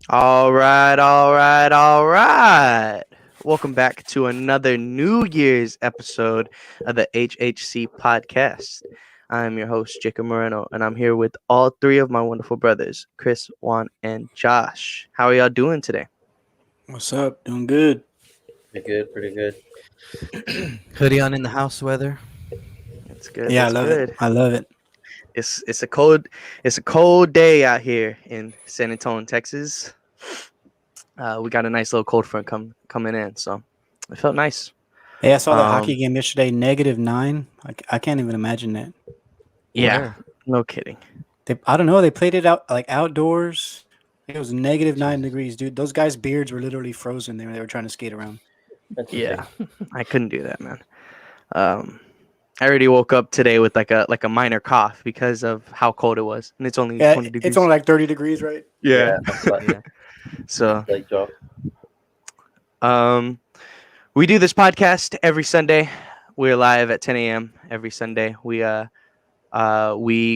All right, all right, all right. Welcome back to another New Year's episode of the HHC podcast. I'm your host, Jacob Moreno, and I'm here with all three of my wonderful brothers, Chris, Juan, and Josh. How are y'all doing today? What's up? Doing good. Pretty good, pretty good. Hoodie on in the house weather. That's good. Yeah, I That's love it. good. I love it. It's a cold day out here in San Antonio, Texas. We got a nice little cold front coming in, so it felt nice. Hey, I saw that hockey Um, game yesterday. -9. I can't even imagine that. yeah, Where? no kidding. I don't know. They played it out like outdoors. It was -9 degrees, dude. Those guys' beards were literally frozen. They were trying to skate around. That's Yeah, insane. I couldn't do that, man. Um, I already woke up today with like a minor cough because of how cold it was, and it's only Yeah, 20 it's degrees. only like 30 degrees, right? Yeah. A slight, Yeah. So, slight drop. um, we do this podcast every Sunday. We're live at 10 a.m. every Sunday. We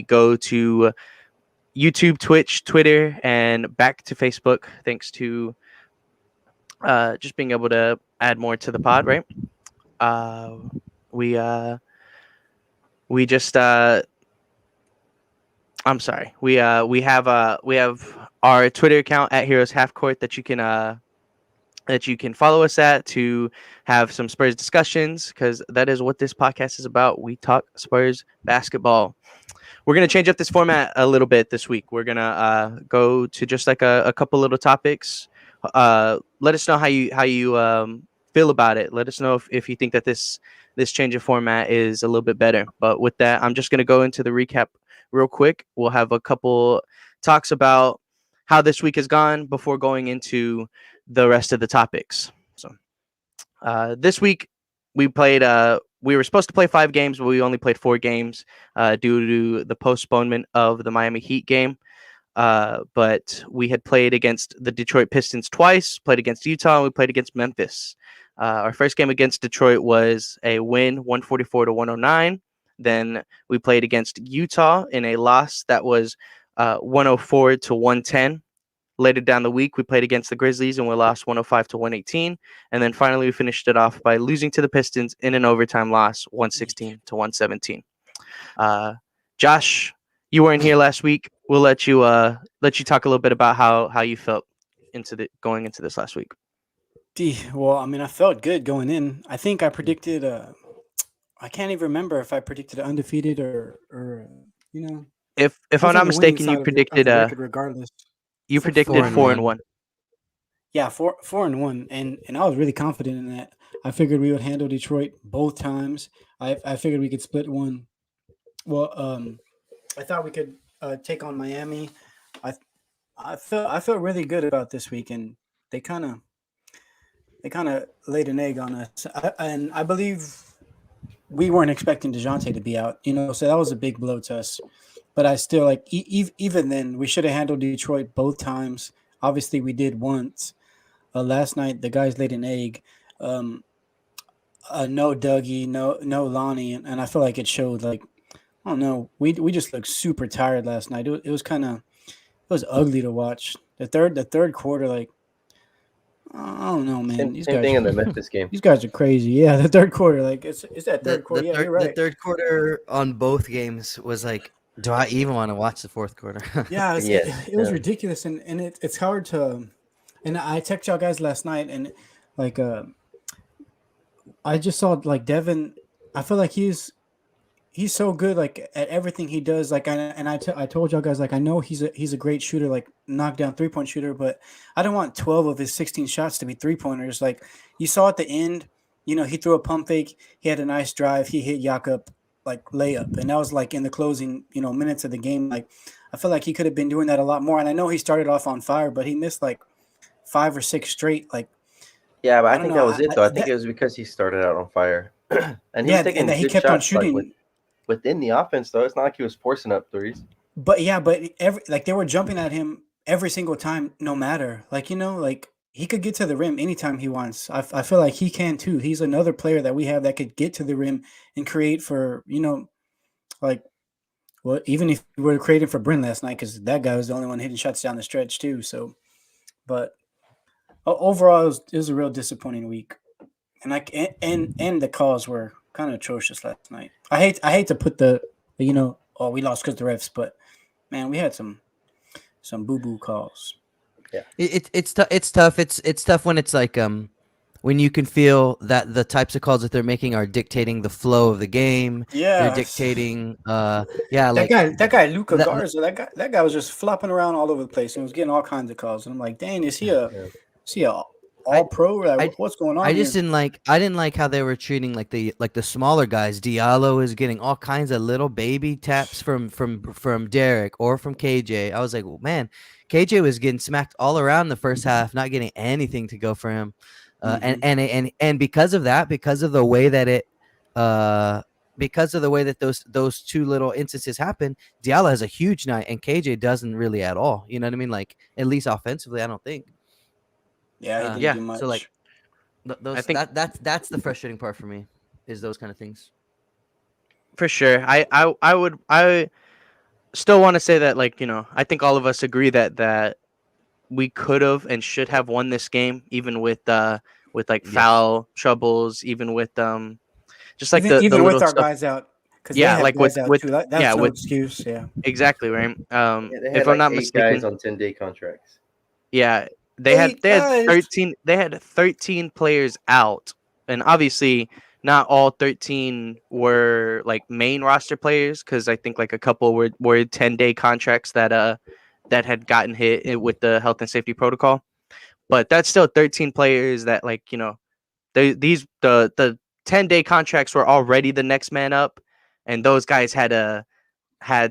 go to YouTube, Twitch, Twitter, and back to Facebook, thanks to just being able to add more to the pod, right? Uh, we uh, we just I'm sorry. We have our Twitter account at Heroes Half Court that you can follow us at to have some Spurs discussions, because that is what this podcast is about. We talk Spurs basketball. We're gonna change up this format a little bit this week. We're gonna go to just like a couple little topics. Let us know how you feel about it. Let us know if you think that this change of format is a little bit better. But with that, I'm just gonna go into the recap real quick. We'll have a couple talks about how this week has gone before going into the rest of the topics. So this week we played. We were supposed to play 5 games, but we only played 4 games due to the postponement of the Miami Heat game. But we had played against the Detroit Pistons twice, played against Utah, and we played against Memphis. Our first game against Detroit was a win, 144 to 109. Then we played against Utah in a loss that was 104 to 110. Later down the week, we played against the Grizzlies and we lost 105 to 118. And then finally, we finished it off by losing to the Pistons in an overtime loss, 116 to 117. Uh, Josh, you weren't here last week. We'll let you talk a little bit about how you felt going into this last week. Well, I mean, I felt good going in. I think I predicted. I can't even remember if I predicted undefeated or you know, If I I'm was on not the winning mistaken, side of the record regardless. you predicted Four and 4-1. one. Yeah, 4-1, and I was really confident in that. I figured we would handle Detroit both times. I figured we could split one. Well, I thought we could take on Miami. I I felt really good about this week, and they kind of they kind of laid an egg on us. And I believe we weren't expecting Dejounte to be out, so that was a big blow to us. But I still like even then we should have handled Detroit both times. Obviously, we did once. Last night, the guys laid an egg. Um, no Dougie, no Lonnie, and I feel like it showed. Like I don't know, we just looked super tired last night. It was kind of it was ugly to watch. The third quarter, like I don't know, man. Same thing in the Memphis game. These guys are crazy. Yeah, the third quarter, like it's that The third the quarter. Yeah, third you're the right. third quarter on both games was like, do I even want to watch the fourth quarter? Yeah, Yes. it was ridiculous, and it's hard to. And I text y'all guys last night, and like I just saw like Devin. I feel like he's so good like at everything he does. Like I told y'all guys like I know he's a great shooter, like knockdown 3-point shooter, but I don't want 12 of his 16 shots to be 3-pointers. Like you saw at the end, he threw a pump fake. He had a nice drive. He hit Jakob like layup, and that was like in the closing minutes of the game. Like I feel like he could have been doing that a lot more. And I know he started off on fire, but he missed like 5 or 6 straight. Like Yeah, but I I don't think know. that was it though. I think That it was because he started out on fire, and he was yeah, and taking that he good kept on shots like shooting. within the offense though. It's not like he was forcing up threes. But yeah, but every like they were jumping at him every single time, no matter. Like like he could get to the rim anytime he wants. I feel like he can too. He's another player that we have that could get to the rim and create for like even if we were creating for Bryn last night because that guy was the only one hitting shots down the stretch too. So, But overall, it was a real disappointing week, and the calls were kind of atrocious last night. I hate to put oh, we lost because the refs, but man, we had some boo boo calls. It's tough. It's tough when it's like when you can feel that the types of calls that they're making are dictating the flow of the game. Yeah, They're dictating that guy Luca Garza, that guy was just flopping around all over the place and was getting all kinds of calls. And I'm like, dang, is he a all pro? Like, what's going on? I just here? didn't like how they were treating like the smaller guys. Diallo is getting all kinds of little baby taps from Derek or from KJ. I was like, well, man, KJ was getting smacked all around the first half, not getting anything to go for him. And because of that, because of the way that those two little instances happen, Diallo has a huge night and KJ doesn't really at all. You know what I mean? Like, at least offensively, I don't think. Yeah, he didn't do much. So like I think that's the frustrating part for me, is those kind of things. for sure. I still want to say that, like, I think all of us agree that we could have and should have won this game, even with like foul troubles, even with just like even the with little our stuff. guys out. Yeah, like with too. That's yeah, no with excuse. Yeah, exactly right. They had If I'm like not 8 mistaken, guys on 10-day contracts. yeah, they had 8 guys. 13 players out, and obviously not all 13 were like main roster players, because I think like a couple were 10-day contracts that had gotten hit with the health and safety protocol. But that's still 13 players that, like, the 10-day contracts were already the next man up, and those guys had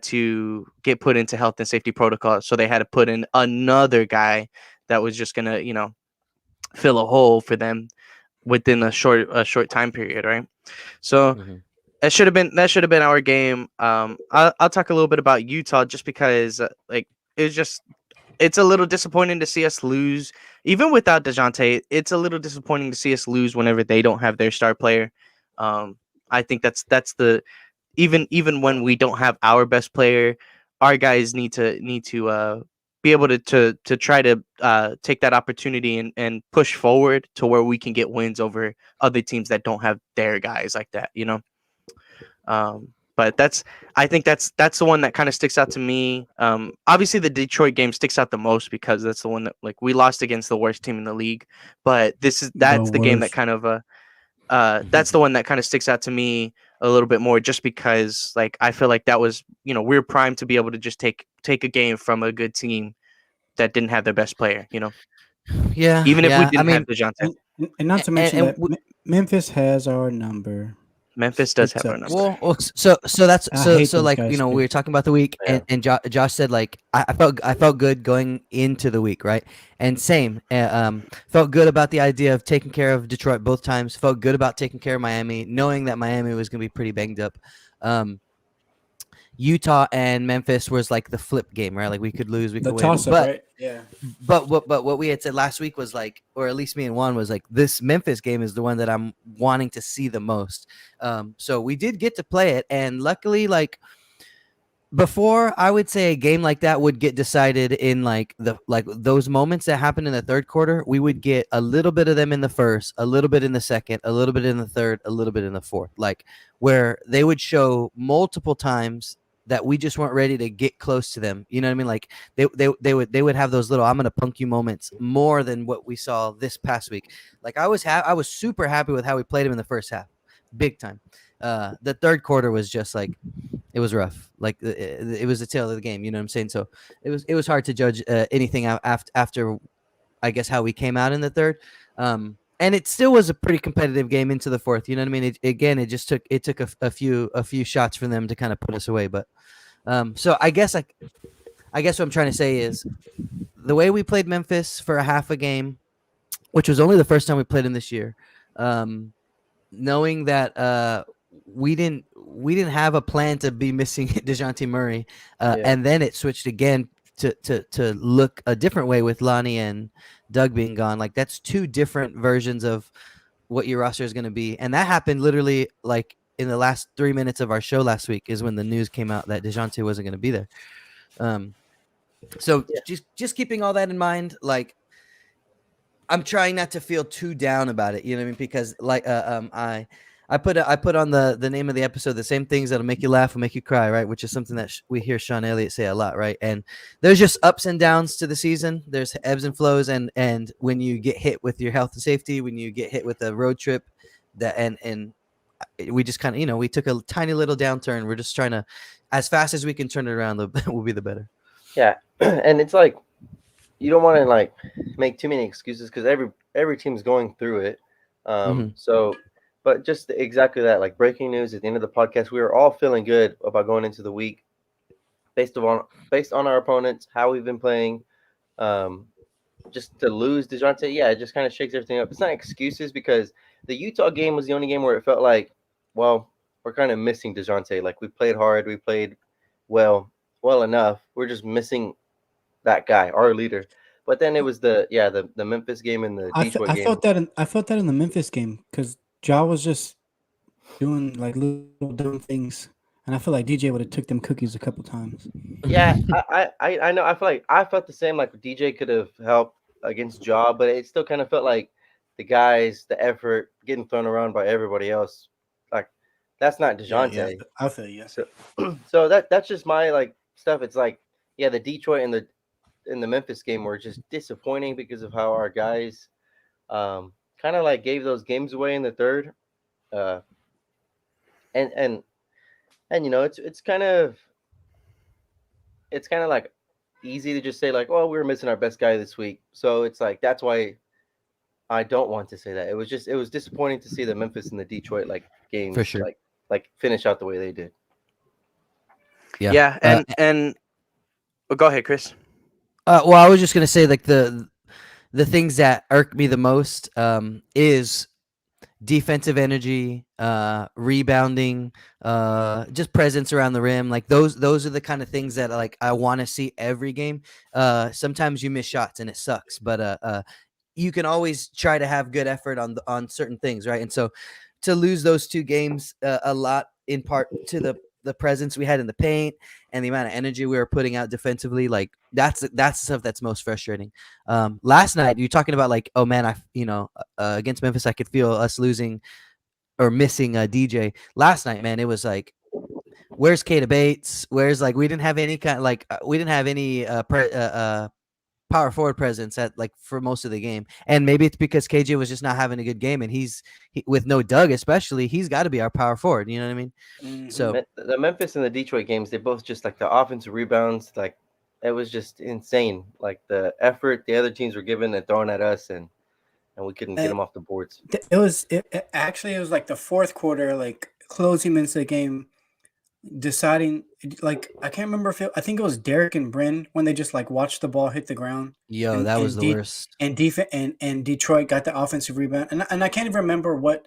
to get put into health and safety protocol, so they had to put in another guy that was just gonna fill a hole for them within a short time period, right? So that should have been our game. I'll talk a little bit about Utah, just because like it's a little disappointing to see us lose. Even without DeJounte, it's a little disappointing to see us lose whenever they don't have their star player. I think that's the even when we don't have our best player, our guys need to be able to try to take that opportunity and push forward to where we can get wins over other teams that don't have their guys like that, But I think that's the one that kind of sticks out to me. Obviously the Detroit game sticks out the most because that's the one that, like, we lost against the worst team in the league. But that's the game that kind of that's the one that kind of sticks out to me a little bit more, just because, like, I feel like that was, we're primed to be able to just take a game from a good team that didn't have their best player, Yeah. Even if we didn't have DeJounte. And not to mention that Memphis has our number. Memphis does have our number. Well, so that's I hate so those like, guys, we too. were talking about the week, and Josh said, like, I felt good going into the week, right? And same, felt good about the idea of taking care of Detroit both times. Felt good about taking care of Miami, knowing that Miami was going to be pretty banged up. Utah and Memphis was like the flip game, right? Like, we could lose, we could win. Toss-up, But right? Yeah. But what we had said last week was, like, or at least me and Juan was like, this Memphis game is the one that I'm wanting to see the most. So we did get to play it, and luckily, like, before, I would say a game like that would get decided in like those moments that happened in the third quarter, we would get a little bit of them in the first, a little bit in the second, a little bit in the third, a little bit in the fourth, like where they would show multiple times that we just weren't ready to get close to them. You know what I mean? Like they would have those little I'm gonna punk you moments more than what we saw this past week. Like I was super happy with how we played him in the first half, big time. The third quarter was just like, it was rough. Like it was the tail of the game. You know what I'm saying? So it was hard to judge anything after, I guess, how we came out in the third. And it still was a pretty competitive game into the fourth. You know what I mean? It just took a few shots for them to kind of put us away. But so I guess what I'm trying to say is the way we played Memphis for a half a game, which was only the first time we played them this year, knowing that we didn't have a plan to be missing DeJounte Murray, and then it switched again to look a different way with Lonnie and Doug being gone. Like, that's two different versions of what your roster is going to be, and that happened literally like in the last 3 minutes of our show last week is when the news came out that DeJounte wasn't going to be there. So just keeping all that in mind, like, I'm trying not to feel too down about it. You know what I mean? Because like I put on the name of the episode, the same things that'll make you laugh will make you cry, right? Which is something that we hear Sean Elliott say a lot, right? And there's just ups and downs to the season. There's ebbs and flows, and when you get hit with your health and safety, when you get hit with a road trip, that and we just kind of, we took a tiny little downturn. We're just trying to, as fast as we can turn it around, will be the better. Yeah, and it's like you don't want to like make too many excuses because every team's going through it. So, but just exactly that, like breaking news at the end of the podcast, we were all feeling good about going into the week based on our opponents, how we've been playing. Just to lose DeJounte, yeah, it just kind of shakes everything up. It's not excuses because the Utah game was the only game where it felt like, well, we're kind of missing DeJounte. Like we played hard, we played well enough. We're just missing that guy, our leader. But then it was the Memphis game and the Detroit game. I felt that in the Memphis game because Ja was just doing like little dumb things, and I feel like DJ would have took them cookies a couple times. Yeah, I know. I feel like I felt the same. Like DJ could have helped against Ja, but it still kind of felt like the guys, the effort, getting thrown around by everybody else. Like that's not DeJounte. Yeah, I feel you. So that's just my like stuff. It's like the Detroit and the Memphis game were just disappointing because of how our guys kind of like gave those games away in the third. And it's kind of like easy to just say like, oh, we were missing our best guy this week. So it's like that's why I don't want to say that. It was disappointing to see the Memphis and the Detroit like games For sure. like finish out the way they did. Yeah, and go ahead, Chris. Well, I was just gonna say like the things that irk me the most is defensive energy, rebounding, just presence around the rim. Like those are the kind of things that like I want to see every game. Sometimes you miss shots and it sucks, but you can always try to have good effort on certain things, right? And so to lose those two games a lot in part to the presence we had in the paint and the amount of energy we were putting out defensively, like that's the stuff that's most frustrating. Last night you're talking about like, oh man, against Memphis I could feel us losing or missing DJ. Last night, man, it was like, where's Kata Bates? Where's like we didn't have any power forward presence for most of the game, and maybe it's because KJ was just not having a good game, and he's with no Doug especially, he's got to be our power forward. You know what I mean? Mm-hmm. So the Memphis and the Detroit games, they both just like the offensive rebounds, like it was just insane. Like the effort the other teams were giving and throwing at us, and we couldn't get them off the boards. It was like the fourth quarter, like closing minutes of the game, deciding like I can't remember I think it was Derek and Bryn when they just like watched the ball hit the ground. That was the worst. And and Detroit got the offensive rebound, and I can't even remember what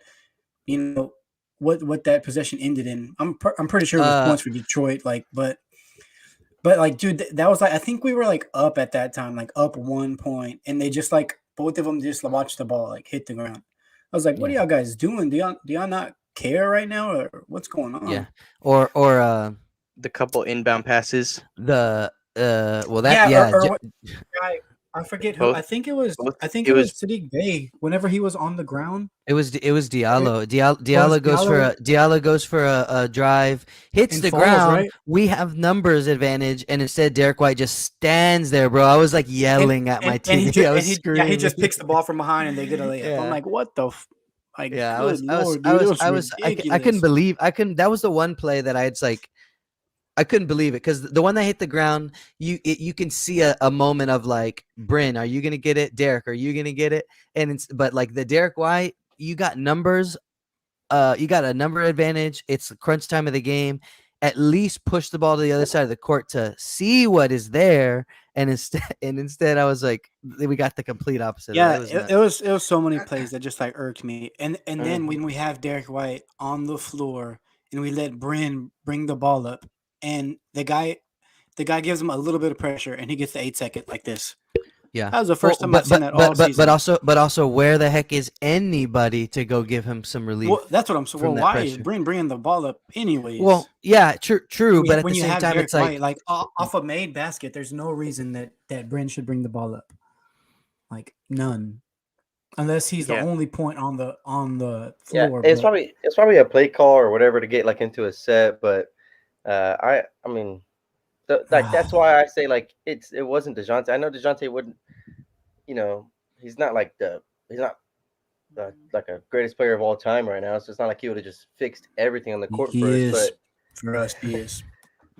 that possession ended in. I'm pretty sure it was points for Detroit, like but like dude, that was like I think we were like up at that time, like up 1 point, and they just like both of them just watched the ball like hit the ground. I was like, what are y'all guys doing? Do y'all not care right now, or what's going on? Yeah, or The couple inbound passes. I forget who. Both? I think it was. Both? I think It it was was- Sadiq Bey. Whenever he was on the ground, It was Diallo. Diallo goes for a drive, hits And the falls, ground. right? We have numbers advantage, and instead Derek White just stands there, bro. I was like yelling at my team. he just picks the ball from behind, and they get a layup. Yeah. I'm like, what the? Like, Yeah, good Lord, dude, I couldn't believe that was the one play that I couldn't believe it, because the one that hit the ground, you can see a moment of like, Bryn, are you gonna get it? Derek, are you gonna get it? But like the Derek White, you got numbers, you got a number advantage. It's the crunch time of the game. At least push the ball to the other side of the court to see what is there. And instead, I was like, we got the complete opposite. Yeah, it was so many plays that just like irked me. And then when we have Derek White on the floor and we let Bryn bring the ball up, and the guy gives him a little bit of pressure, and he gets the 8-second like this. Yeah, that was the first time I've seen that all season. But also, where the heck is anybody to go give him some relief? Well, that's what I'm saying. Well, why is Bryn bringing the ball up anyways? Well, yeah, true. But at the same time, Derek it's like off a made basket. There's no reason that Bryn should bring the ball up. Like none. unless he's the Yeah. only point on the Yeah, floor. it's But probably a play call or whatever to get like into a set, but I mean, like that's why I say like it wasn't DeJounte. I know DeJounte wouldn't, you know, he's not like he's not like a greatest player of all time right now. So it's not like he would have just fixed everything on the court for he us. is for us. He is.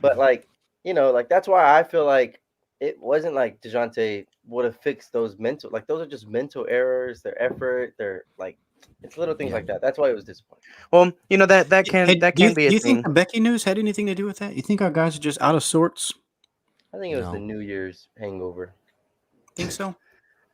But like like that's why I feel like it wasn't like DeJounte would have fixed those mental, like those are just mental errors, their effort, their like it's little things Yeah. like that. That's why it was disappointing. Well, that Hey, can be a do you think thing. the Becky news had anything to do with that? You think our guys are just out of sorts? I think it was No. the New Year's hangover. Think so?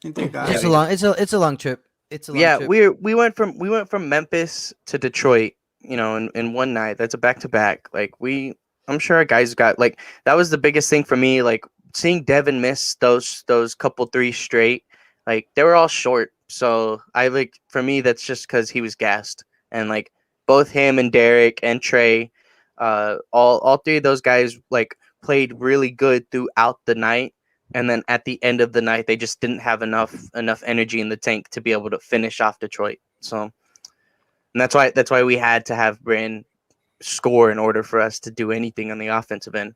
Think they got It's Yeah. a long. It's a long trip. It's a long Yeah, trip. we went from Memphis to Detroit, in one night. That's a back to back. Like I'm sure our guys got like that was the biggest thing for me. Like seeing Devin miss those couple three straight, like they were all short. So I like for me that's just because he was gassed and like both him and Derek and Trey, all three of those guys like played really good throughout the night, and then at the end of the night they just didn't have enough energy in the tank to be able to finish off Detroit. So and that's why we had to have Bryn score in order for us to do anything on the offensive end.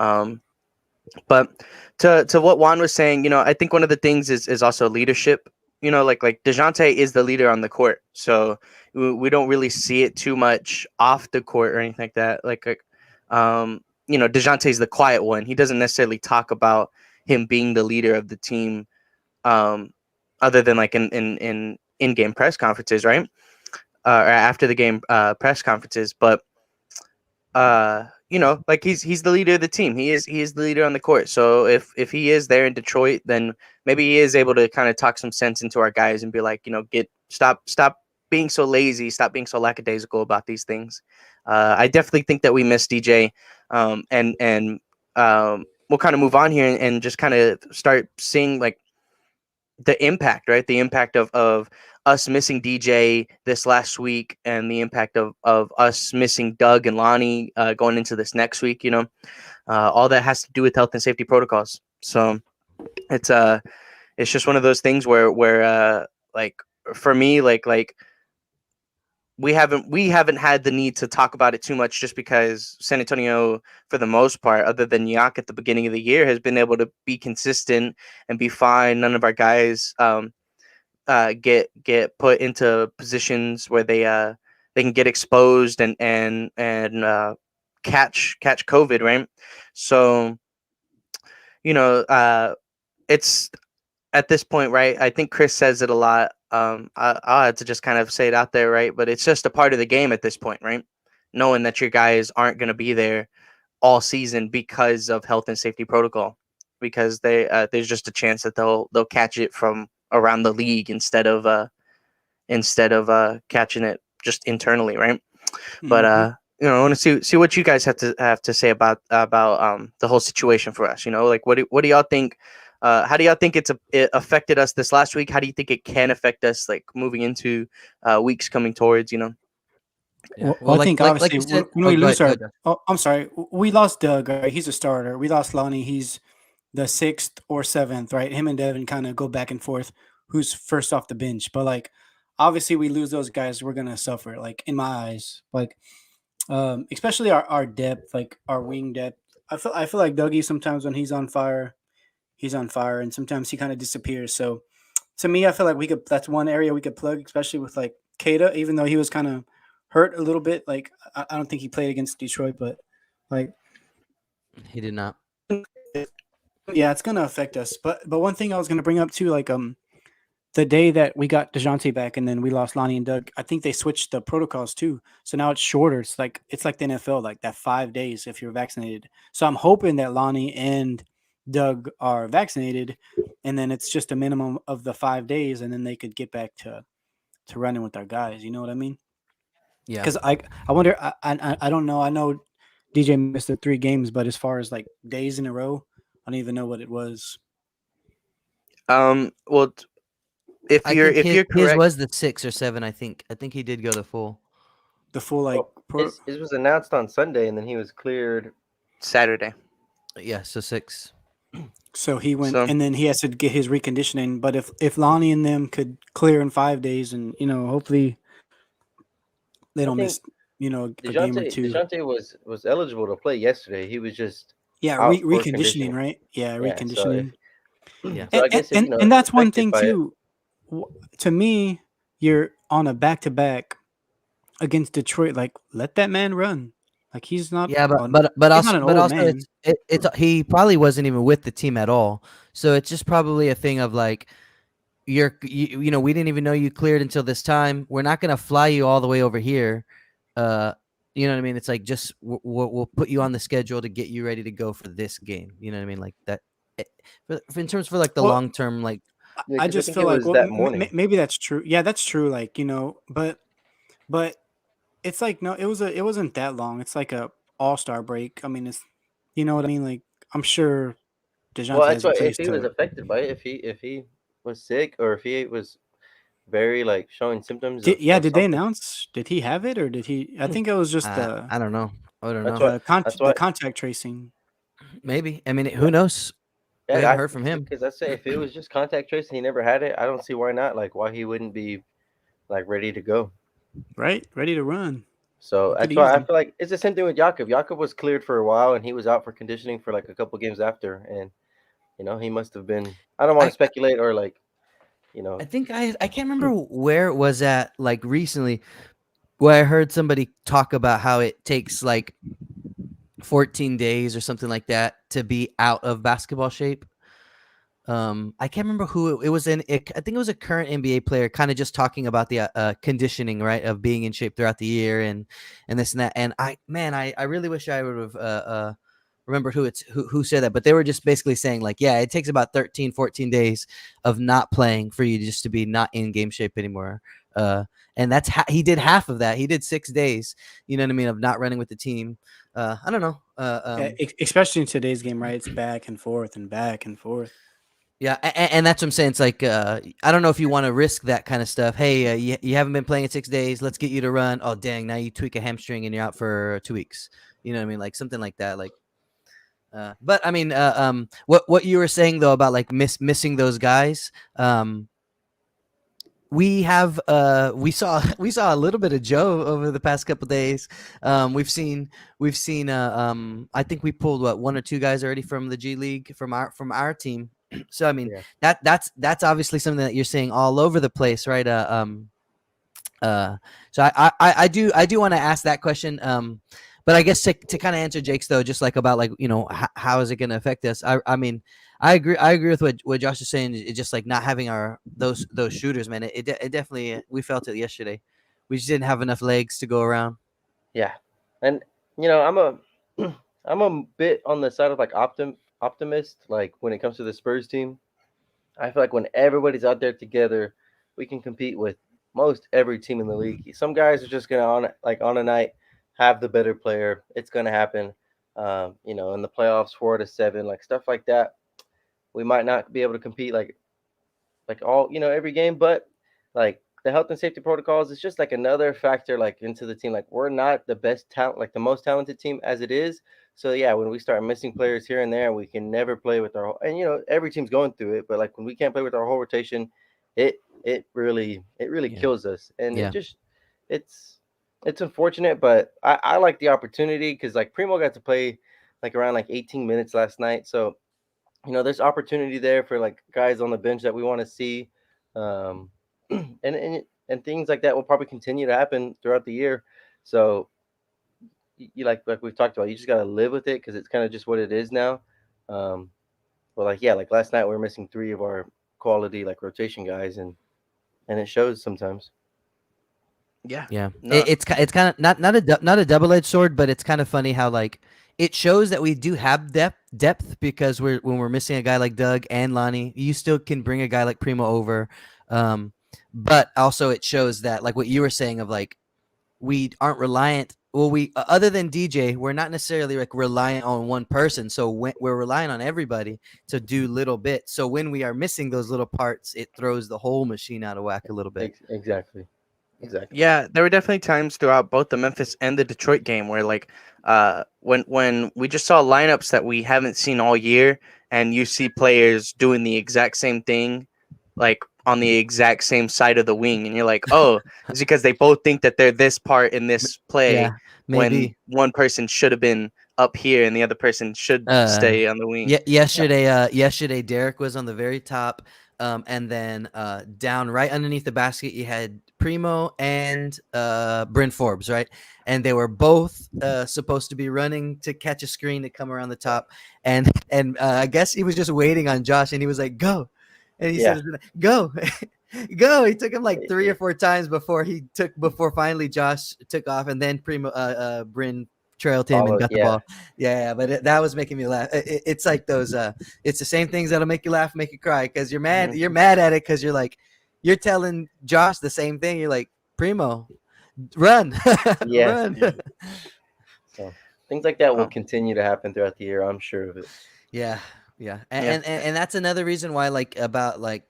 Um, but to what Juan was saying, I think one of the things is also leadership. Like DeJounte is the leader on the court, so we don't really see it too much off the court or anything like that. DeJounte's the quiet one. He doesn't necessarily talk about him being the leader of the team, um, other than like in game press conferences, right? Or after the game press conferences, but like he's the leader of the team. He is the leader on the court. So if he is there in Detroit, then maybe he is able to kind of talk some sense into our guys and be like, stop being so lazy, stop being so lackadaisical about these things. I definitely think that we miss DJ, and we'll kind of move on here and just kind of start seeing like the impact, right? The impact of us missing DJ this last week and the impact of us missing Doug and Lonnie going into this next week, all that has to do with health and safety protocols. So it's just one of those things where like for me, like we haven't had the need to talk about it too much just because San Antonio, for the most part, other than Yak at the beginning of the year, has been able to be consistent and be fine. None of our guys get put into positions where they can get exposed and catch COVID, right? So it's at this point, right? I think Chris says it a lot. I'll have to just kind of say it out there, right? But it's just a part of the game at this point, right? Knowing that your guys aren't going to be there all season because of health and safety protocol, because there's just a chance that they'll catch it from around the league instead of catching it just internally, right? But I want to see what you guys have to say about the whole situation for us. Like what do y'all think? How do y'all think it affected us this last week? How do you think it can affect us like moving into weeks coming towards? Yeah. Well, I like think like obviously you said. when Oh, we go lose ahead, our, go ahead. I'm sorry, we lost Doug. Right? He's a starter. We lost Lonnie. He's the 6th or 7th, right? Him and Devin kind of go back and forth who's first off the bench. But like obviously we lose those guys, we're gonna suffer. Like in my eyes, like especially our depth, like our wing depth. I feel like Dougie sometimes when he's on fire, and sometimes he kind of disappears. So to me, I feel like we could. That's one area we could plug, especially with like Kada, even though he was kind of hurt a little bit. Like I don't think he played against Detroit, but like He did not. yeah, it's gonna affect us. But one thing I was gonna bring up too, like the day that we got DeJounte back and then we lost Lonnie and Doug, I think they switched the protocols too. So now it's shorter. It's like the NFL, like that 5 days if you're vaccinated. So I'm hoping that Lonnie and Doug are vaccinated, and then it's just a minimum of the 5 days, and then they could get back to running with our guys. You know what I mean? Yeah. Because I wonder. I don't know. I know DJ missed the 3 games, but as far as like days in a row, I don't even know what it was. Well, if I you're think if you're his correct, was the 6 or 7. I think he did go the full. The full like His was announced on Sunday, and then he was cleared. Saturday. Yeah, so 6. So he went, So and then he has to get his reconditioning. But if Lonnie and them could clear in 5 days, and hopefully they I don't think miss a game or two. Dejounte was eligible to play yesterday. He was just Yeah, out for reconditioning, conditioning. right? Yeah, Yeah, so reconditioning. Yeah. so I guess if And it's that's one affected thing by it. too. To me, you're on a back to back against Detroit. Like, let that man run. Like he's not. Yeah, He's not an old also man. it's he probably wasn't even with the team at all. So it's just probably a thing of like we didn't even know you cleared until this time. We're not gonna fly you all the way over here. You know what I mean? It's like just we'll put you on the schedule to get you ready to go for this game. You know what I mean? Like that. In terms for like the Well, long term, like Yeah, I 'cause I just think feel it like, was well, that morning. maybe that's true. Yeah, that's true. Like but it's like no, it wasn't that long. It's like a all-star break. I mean, it's you know what I mean. Like I'm sure Well, Dejounte that's has a why if place he was to. affected by it, if he was sick or if he was very like showing symptoms of Did they something, announce? Did he have it or did he? I think it was just I don't know. I don't that's know. why that's the why contact tracing. Maybe. I mean, yeah, who knows? We yeah. haven't I heard from him. because I say if it was just contact tracing, he never had it. I don't see why not. Like why he wouldn't be like ready to go. Right, ready to run. So He could that's why I easily. feel like it's the same thing with Jakob. Jakob was cleared for a while and he was out for conditioning for like a couple games after, and he must have been. I don't want to I speculate or like you know I think I can't remember where it was at like recently where I heard somebody talk about how it takes like 14 days or something like that to be out of basketball shape. I can't remember who it was I think it was a current NBA player kind of just talking about the conditioning, right, of being in shape throughout the year and this and that. And I really wish I would have remembered who said that, but they were just basically saying like, yeah, it takes about 13, 14 days of not playing for you just to be not in game shape anymore. And that's he did half of that. He did 6 days, you know what I mean, of not running with the team. I don't know. Yeah, especially in today's game, right? It's back and forth and back and forth. Yeah, and that's what I'm saying. It's like I don't know if you want to risk that kind of stuff. Hey, you haven't been playing in 6 days. Let's get you to run. Oh, dang! Now you tweak a hamstring and you're out for 2 weeks. You know what I mean? Like something like that. Like, but I mean, what you were saying though about like missing those guys. We have we saw a little bit of Joe over the past couple days. We've seen I think we pulled one or two guys already from the G League from our team. So I mean yeah. that's obviously something that you're seeing all over the place, right? So I do want to ask that question. But I guess to kind of answer Jake's though, just like about like how is it going to affect us? I mean I agree with what Josh is saying. It's just like not having those shooters, man. It definitely we felt it yesterday. We just didn't have enough legs to go around. Yeah, and I'm a I'm a bit on the side of like optimist. Like when it comes to the Spurs team, I feel like when everybody's out there together, we can compete with most every team in the league. Some guys are just gonna on a night have the better player. It's gonna happen. In the playoffs, 4 to 7, like stuff like that. We might not be able to compete like all every game, but like the health and safety protocols is just like another factor like into the team. Like we're not the best talent, like the most talented team as it is. So yeah, when we start missing players here and there, we can never play with our and every team's going through it, but like when we can't play with our whole rotation, it really Yeah, kills us, and yeah, it's it's unfortunate, but I like the opportunity because like Primo got to play like around like 18 minutes last night, so there's opportunity there for like guys on the bench that we want to see, um, and things like that will probably continue to happen throughout the year. So you like we've talked about, you just gotta live with it because it's kind of just what it is now. Um, but like yeah, like last night we were missing 3 of our quality like rotation guys, and it shows sometimes. yeah, yeah. no, It's kind of not a double edged sword, but it's kind of funny how like it shows that we do have depth because when we're missing a guy like Doug and Lonnie, you still can bring a guy like Primo over. Um, but also it shows that like what you were saying of like we aren't reliant. Well, we other than DJ, we're not necessarily like reliant on one person. So we're relying on everybody to do little bits. So when we are missing those little parts, it throws the whole machine out of whack a little bit. Exactly. Exactly. Yeah, there were definitely times throughout both the Memphis and the Detroit game where like when we just saw lineups that we haven't seen all year, and you see players doing the exact same thing like on the exact same side of the wing, and you're like, "Oh, it's because they both think that they're this part in this play Yeah, when maybe. one person should have been up here and the other person should Uh, stay on the wing." yesterday Derek was on the very top, and then down right underneath the basket you had Primo and Bryn Forbes, right? And they were both supposed to be running to catch a screen to come around the top, and I guess he was just waiting on Josh, and he was like, "Go," and he said, "Go." Go. He took him like 3 or 4 times before finally Josh took off, and then Bryn trailed him and got the ball. Yeah, but that was making me laugh. It's like those it's the same things that'll make you laugh, make you cry, because you're mad at it, because you're telling Josh the same thing. You're like, Primo, run. Run. So things like that will continue to happen throughout the year, I'm sure of it. Yeah. And that's another reason why about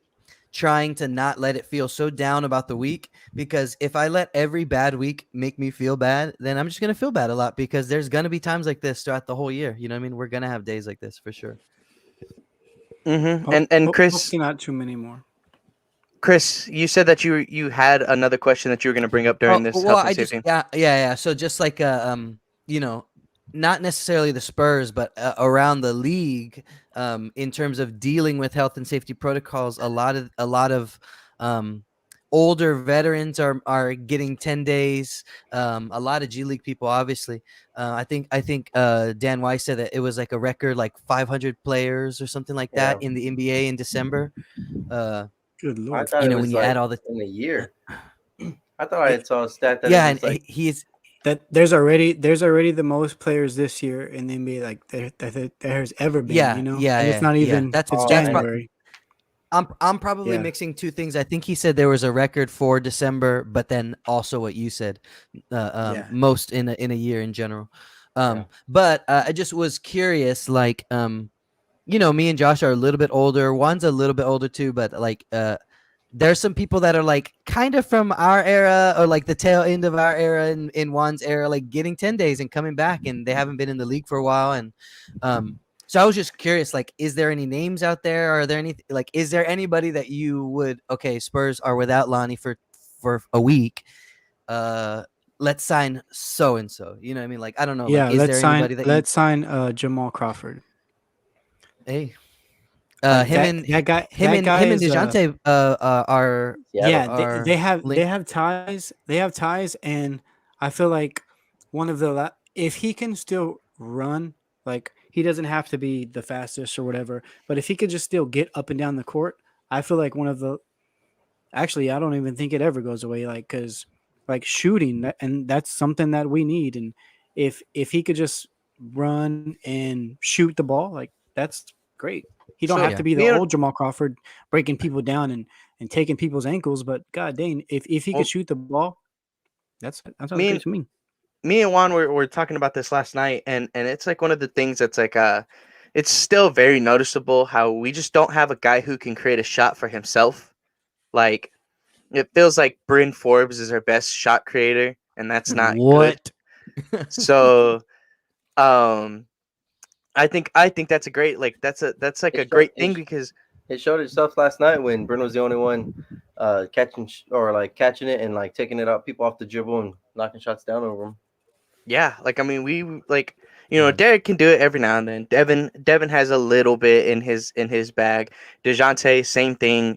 trying to not let it feel so down about the week, because if I let every bad week make me feel bad, then I'm just going to feel bad a lot, because there's going to be times like this throughout the whole year. You know what I mean? We're going to have days like this for sure. And Chris, hopefully not too many more. Chris, you said that you had another question that you were going to bring up during this health and safety. Yeah. So just like not necessarily the Spurs, but around the league, in terms of dealing with health and safety protocols, a lot of older veterans are getting 10 days. A lot of G League people, obviously. I think Dan Weiss said that it was like a record, like 500 players or something like that in the NBA in December. Good Lord. I thought it was when you add all the in a year. I thought I saw a stat that and he's that there's already the most players this year in the NBA like there has ever been. Yeah, you know, yeah, and it's not even. That's It's January. I'm probably mixing two things. I think he said there was a record for December, but then also what you said, most in a year in general. But I just was curious, like, me and Josh are a little bit older. Juan's a little bit older too, but like, there's some people that are like kind of from our era, or like the tail end of our era in Juan's era, like getting 10 days and coming back, and they haven't been in the league for a while. And so I was just curious, like, is there any names out there? Are there any, like, is there anybody that you would, okay, Spurs are without Lonnie for a week. Let's sign so and so. You know what I mean? Like, I don't know. Yeah, like, is there anybody that let's sign Jamal Crawford. Hey. Him and DeJounte are they have ties. They have ties, and I feel like one of the if he can still run, like he doesn't have to be the fastest or whatever, but if he could just still get up and down the court, I feel like one of the actually I don't even think it ever goes away, like because like shooting, and that's something that we need, and if he could just run and shoot the ball, like that's great. He don't have to be the old Jamal Crawford breaking people down and taking people's ankles, but god dang, if he could shoot the ball, that's great to me. Me and Juan were talking about this last night, and it's like one of the things that's like it's still very noticeable how we just don't have a guy who can create a shot for himself. Like it feels like Bryn Forbes is our best shot creator, and that's not good. So I think that's a great, like that's like a great thing, because it showed itself last night when Bryn was the only one catching it and like taking it out people off the dribble and knocking shots down over them. Yeah, like I mean, we like Derek can do it every now and then. Devin has a little bit in his bag. DeJounte, same thing,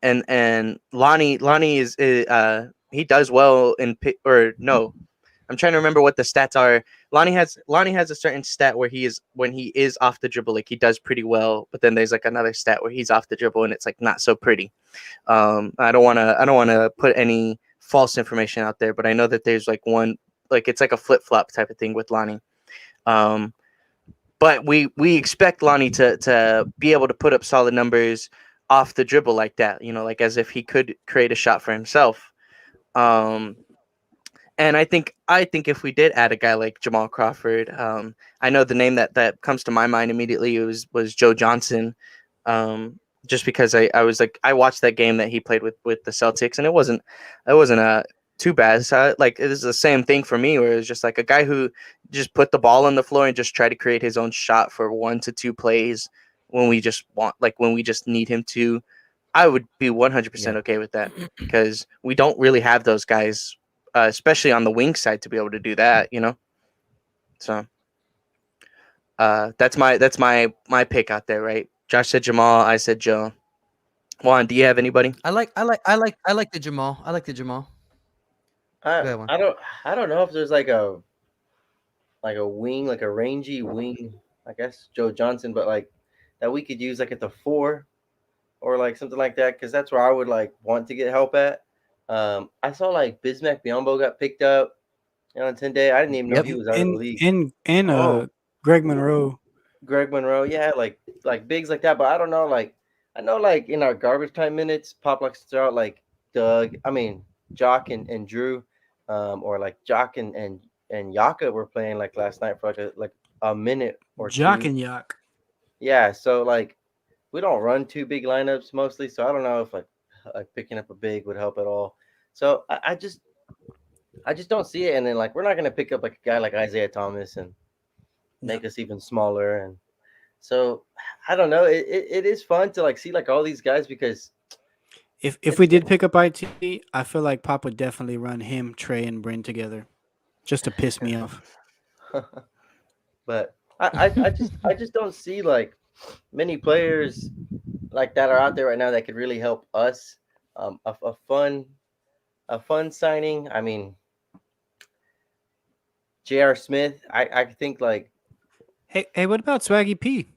and Lonnie is he does well I'm trying to remember what the stats are. Lonnie has a certain stat where when he is off the dribble, like he does pretty well, but then there's like another stat where he's off the dribble and it's like not so pretty. I don't want to put any false information out there, but I know that there's like one, like it's like a flip-flop type of thing with Lonnie. But we expect Lonnie to be able to put up solid numbers off the dribble like that, like as if he could create a shot for himself. And I think if we did add a guy like Jamal Crawford, I know the name that comes to my mind immediately was Joe Johnson, just because I was like, I watched that game that he played with the Celtics, and it wasn't too bad. So, like, it is the same thing for me, where it's just like a guy who just put the ball on the floor and just try to create his own shot for 1 to 2 plays when we just when we just need him to. I would be 100% okay with that, because we don't really have those guys, especially on the wing side, to be able to do that. So that's my pick out there, right? Josh said Jamal, I said Joe. Juan, do you have anybody? I like the Jamal. I like the Jamal. Go ahead, Juan. I don't know if there's like a wing, like a rangy wing, I guess Joe Johnson, but like that we could use like at the 4 or like something like that, because that's where I would like want to get help at. I saw like Bismack Biyombo got picked up on 10-day. I didn't even know he was out of the league. And Greg Monroe. Greg Monroe, yeah, like bigs like that. But I don't know, like I know like in our garbage time minutes, Pop likes to throw out like Jock and Drew, or like Jock and Yaka were playing like last night for like a minute or Jock two. and Yak. Yeah, so like we don't run 2 big lineups mostly, so I don't know if like picking up a big would help at all. So I just don't see it. And then like we're not gonna pick up like a guy like Isaiah Thomas and make us even smaller. And so I don't know. It is fun to like see like all these guys, because If we did pick up IT, I feel like Pop would definitely run him, Trey, and Bryn together, just to piss me off. But I just don't see like many players like that are out there right now that could really help us. A fun signing. I mean, J.R. Smith. I think like Hey, what about Swaggy P?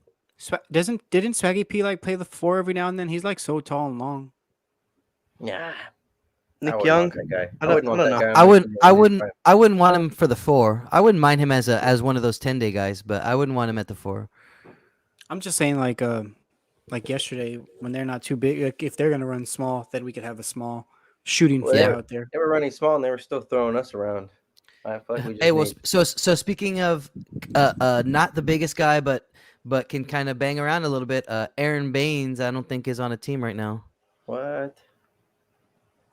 Didn't Swaggy P like play the 4 every now and then? He's like so tall and long. yeah. Nick Young. That guy. I don't know. I wouldn't want him for the 4. I wouldn't mind him as one of those 10-day guys, but I wouldn't want him at the 4. I'm just saying, like yesterday, when they're not too big, like if they're gonna run small, then we could have a small shooting field out there. They were running small and they were still throwing us around. I feel like we just so speaking of not the biggest guy, but can kind of bang around a little bit. Aaron Baines, I don't think is on a team right now. What?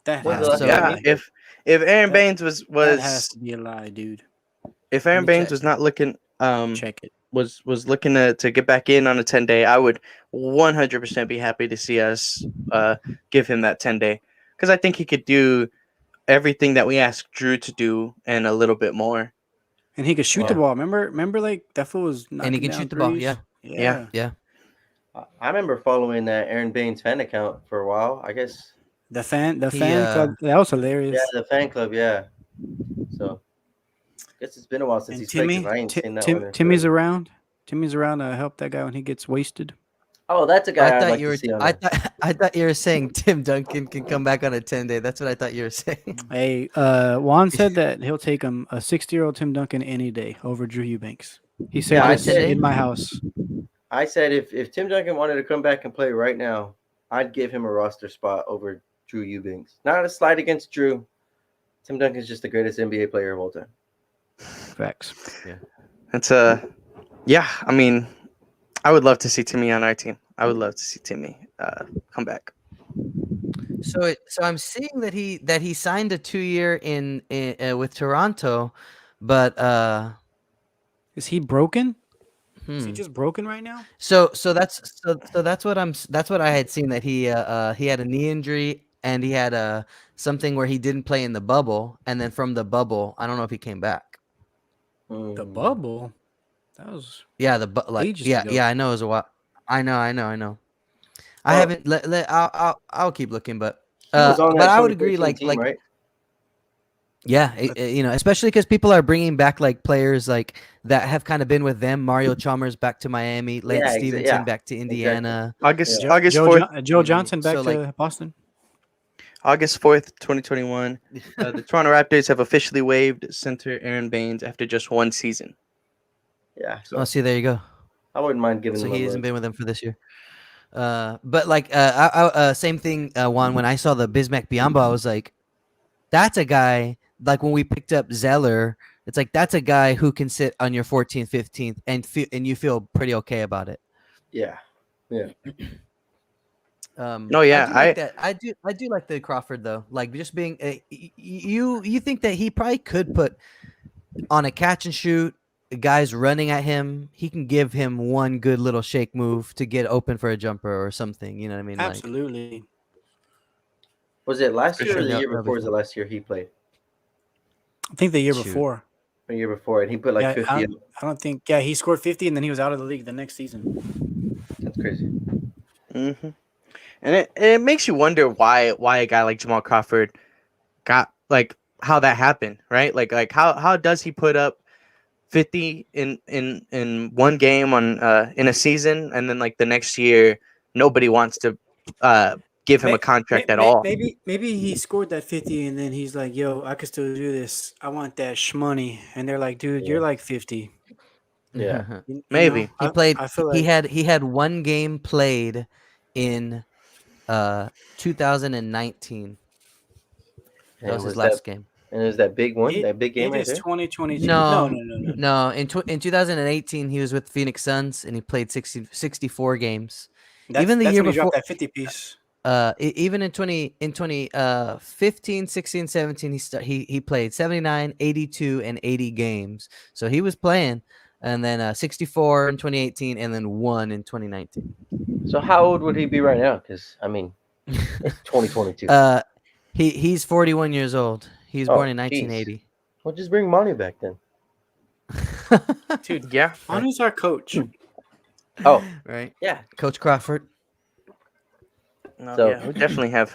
That When's has the to last be, time? If Aaron Baines was that has to be a lie, dude. if Aaron me Baines check. was not looking Check it. was looking to get back in on a 10-day, I would 100% be happy to see us give him that 10-day, because I think he could do everything that we asked Drew to do and a little bit more. And he could shoot the ball. Remember, like that fool was knocking And he can down shoot the ball. threes? Yeah. I remember following that Aaron Baines fan account for a while. I guess The fan club, that was hilarious. yeah, the fan club, yeah. So I guess it's been a while since And he's played, 'cause I ain't seen that one. Timmy's around. Timmy's around to help that guy when he gets wasted. Oh, that's a guy I I'd thought like you to were. see on I thought you were saying Tim Duncan can come back on a 10-day. That's what I thought you were saying. Hey, Juan said that he'll take him a 60-year-old Tim Duncan any day over Drew Eubanks. He said Yeah, I this said- in my house. I said if Tim Duncan wanted to come back and play right now, I'd give him a roster spot over Drew Eubanks. Not a slight against Drew. Tim Duncan's just the greatest NBA player of all time. Facts. It's yeah. I mean, I would love to see Timmy on our team. I would love to see Timmy come back. So I'm seeing that he signed a 2-year in with Toronto, but Is he broken? Is he hmm. just broken right now? So that's what I had seen, that he had a knee injury and he had something where he didn't play in the bubble, and then from the bubble, I don't know if he came back. The bubble? That was ages ago. Yeah, I know it was a while. I know. I Well, haven't. I'll keep looking, but He was on but that I would agree. 2013 Like team, right? yeah, especially because people are bringing back like players like that have kind of been with them. Mario Chalmers back to Miami, Lance Yeah, Stevenson back to Indiana. August Joe, 4th, Joe Johnson back So, to Boston. August 4th, 2021. The Toronto Raptors have officially waived center Aaron Baines after just 1 season. Yeah. So Oh, see, there you go. I wouldn't mind giving So him he a hasn't look. been with them for this year. But like same thing, Juan. When I saw the Bismack Biyombo, I was like, that's a guy. Like when we picked up Zeller, it's like that's a guy who can sit on your 14th, 15th, and you feel pretty okay about it. Yeah. Yeah. No, yeah, I do like that. I do like the Crawford though. Like just being you think that he probably could put on a catch and shoot. The guy's running at him. He can give him one good little shake move to get open for a jumper or something. You know what I mean? Like Absolutely. Was it last For year or sure. the year That'll be before? Was it fun. last year he played? I think the year Shoot. before. The year before, and he put like Yeah, 50 I up. don't think. Yeah, he scored 50, and then he was out of the league the next season. That's crazy. Mm-hmm. And it makes you wonder why a guy like Jamal Crawford got like how that happened, right? Like how does he put up 50 in one game on in a season, and then like the next year nobody wants to give him a contract at all. Maybe he scored that 50, and then he's like, "Yo, I could still do this. I want that shmoney." And they're like, "Dude, you're Yeah. like 50." Yeah. Maybe. He played. I feel He like had one game played in 2019. That And was his was that last game. and it was that big one, that big game it right is there? 2022. No, No. no. In 2018, he was with Phoenix Suns and he played 64 games. Even the That's year when he before, dropped that 50 piece. even in 15, 16, 17, he played 79, 82, and 80 games. So he was playing, and then 64 in 2018, and then 1 in 2019. So how old would he be right now? Because I mean, it's 2022. He's 41 years old. He was born in Jeez. 1980. Well, just bring Monty back then. Dude, Yeah. Manu's our coach. Oh, Right, yeah. Coach Crawford. No, So- yeah, we definitely have.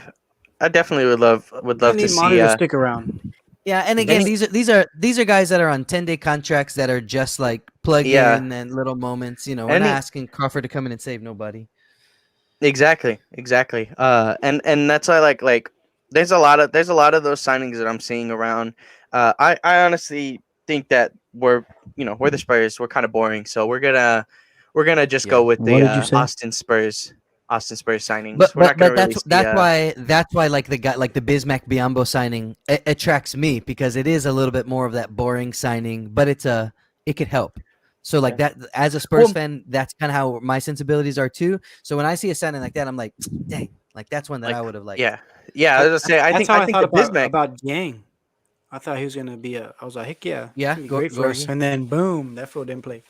I definitely would love We to need see. Manu to stick around. Yeah, and again, Any- these are guys that are on 10-day contracts that are just like plug Yeah. in and little moments. You know, we're not Any- asking Crawford to come in and save nobody. Exactly. And that's why like there's a lot of those signings that I'm seeing around. I honestly think that we're the Spurs. We're kind of boring, so we're gonna just Yeah. go with What the did you say? Austin Spurs signings. But We're not gonna really that's why like the guy like the Bismack Biombo signing attracts me because it is a little bit more of that boring signing, but it could help. So like that as a Spurs fan, that's kind of how my sensibilities are too. So when I see a signing like that, I'm like, dang, like that's one that I would have liked. Yeah. I was gonna say I That's think how I I think thought the Bismack. about Yang. I thought he was gonna be I was like, heck yeah, Yeah, it's gonna be go- great go for us. again. And then boom, that fool didn't play.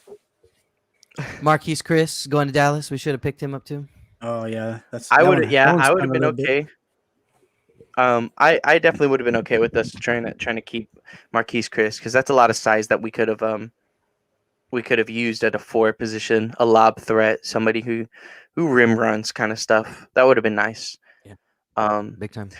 Marquise Chris going to Dallas. We should have picked him up too. Oh yeah, that's. I that would one- that one I would stung have a been little bit. okay. I definitely would have been okay with us trying to keep Marquise Chris because that's a lot of size that we could have used at a 4 position, a lob threat, somebody who rim runs kind of stuff. That would have been nice. Yeah. Big time.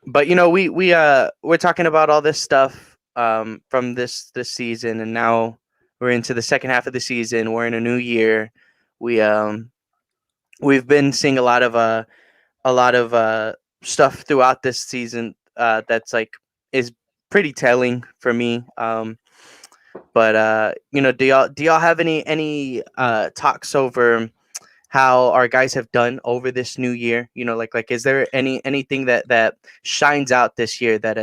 But we're talking about all this stuff from this season, and now we're into the second half of the season. We're in a new year. We've been seeing a lot of stuff throughout this season that's like is pretty telling for me. But do y'all have any talks over how our guys have done over this new year? Like is there anything that shines out this year that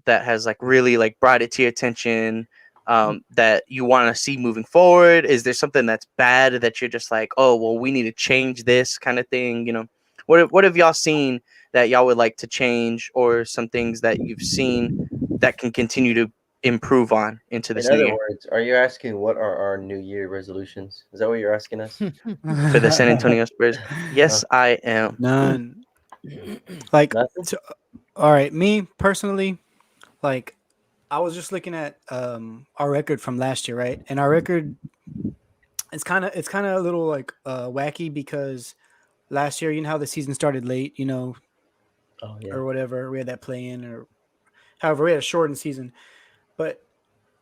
has like really like brought it to your attention, that you want to see moving forward? Is there something that's bad that you're just like, oh well, we need to change this kind of thing? What have y'all seen that y'all would like to change, or some things that you've seen that can continue to improve on into this In new other year words, are you asking what are our New Year resolutions? Is that what you're asking us? for the San Antonio Spurs? Yes, I am. None. Like, Nothing? all right, me personally, like, I was just looking at our record from last year, right? And our record, it's kind of a little like wacky because last year, you know how the season started late, Oh yeah. or whatever. We had that play in, or however, we had a shortened season. But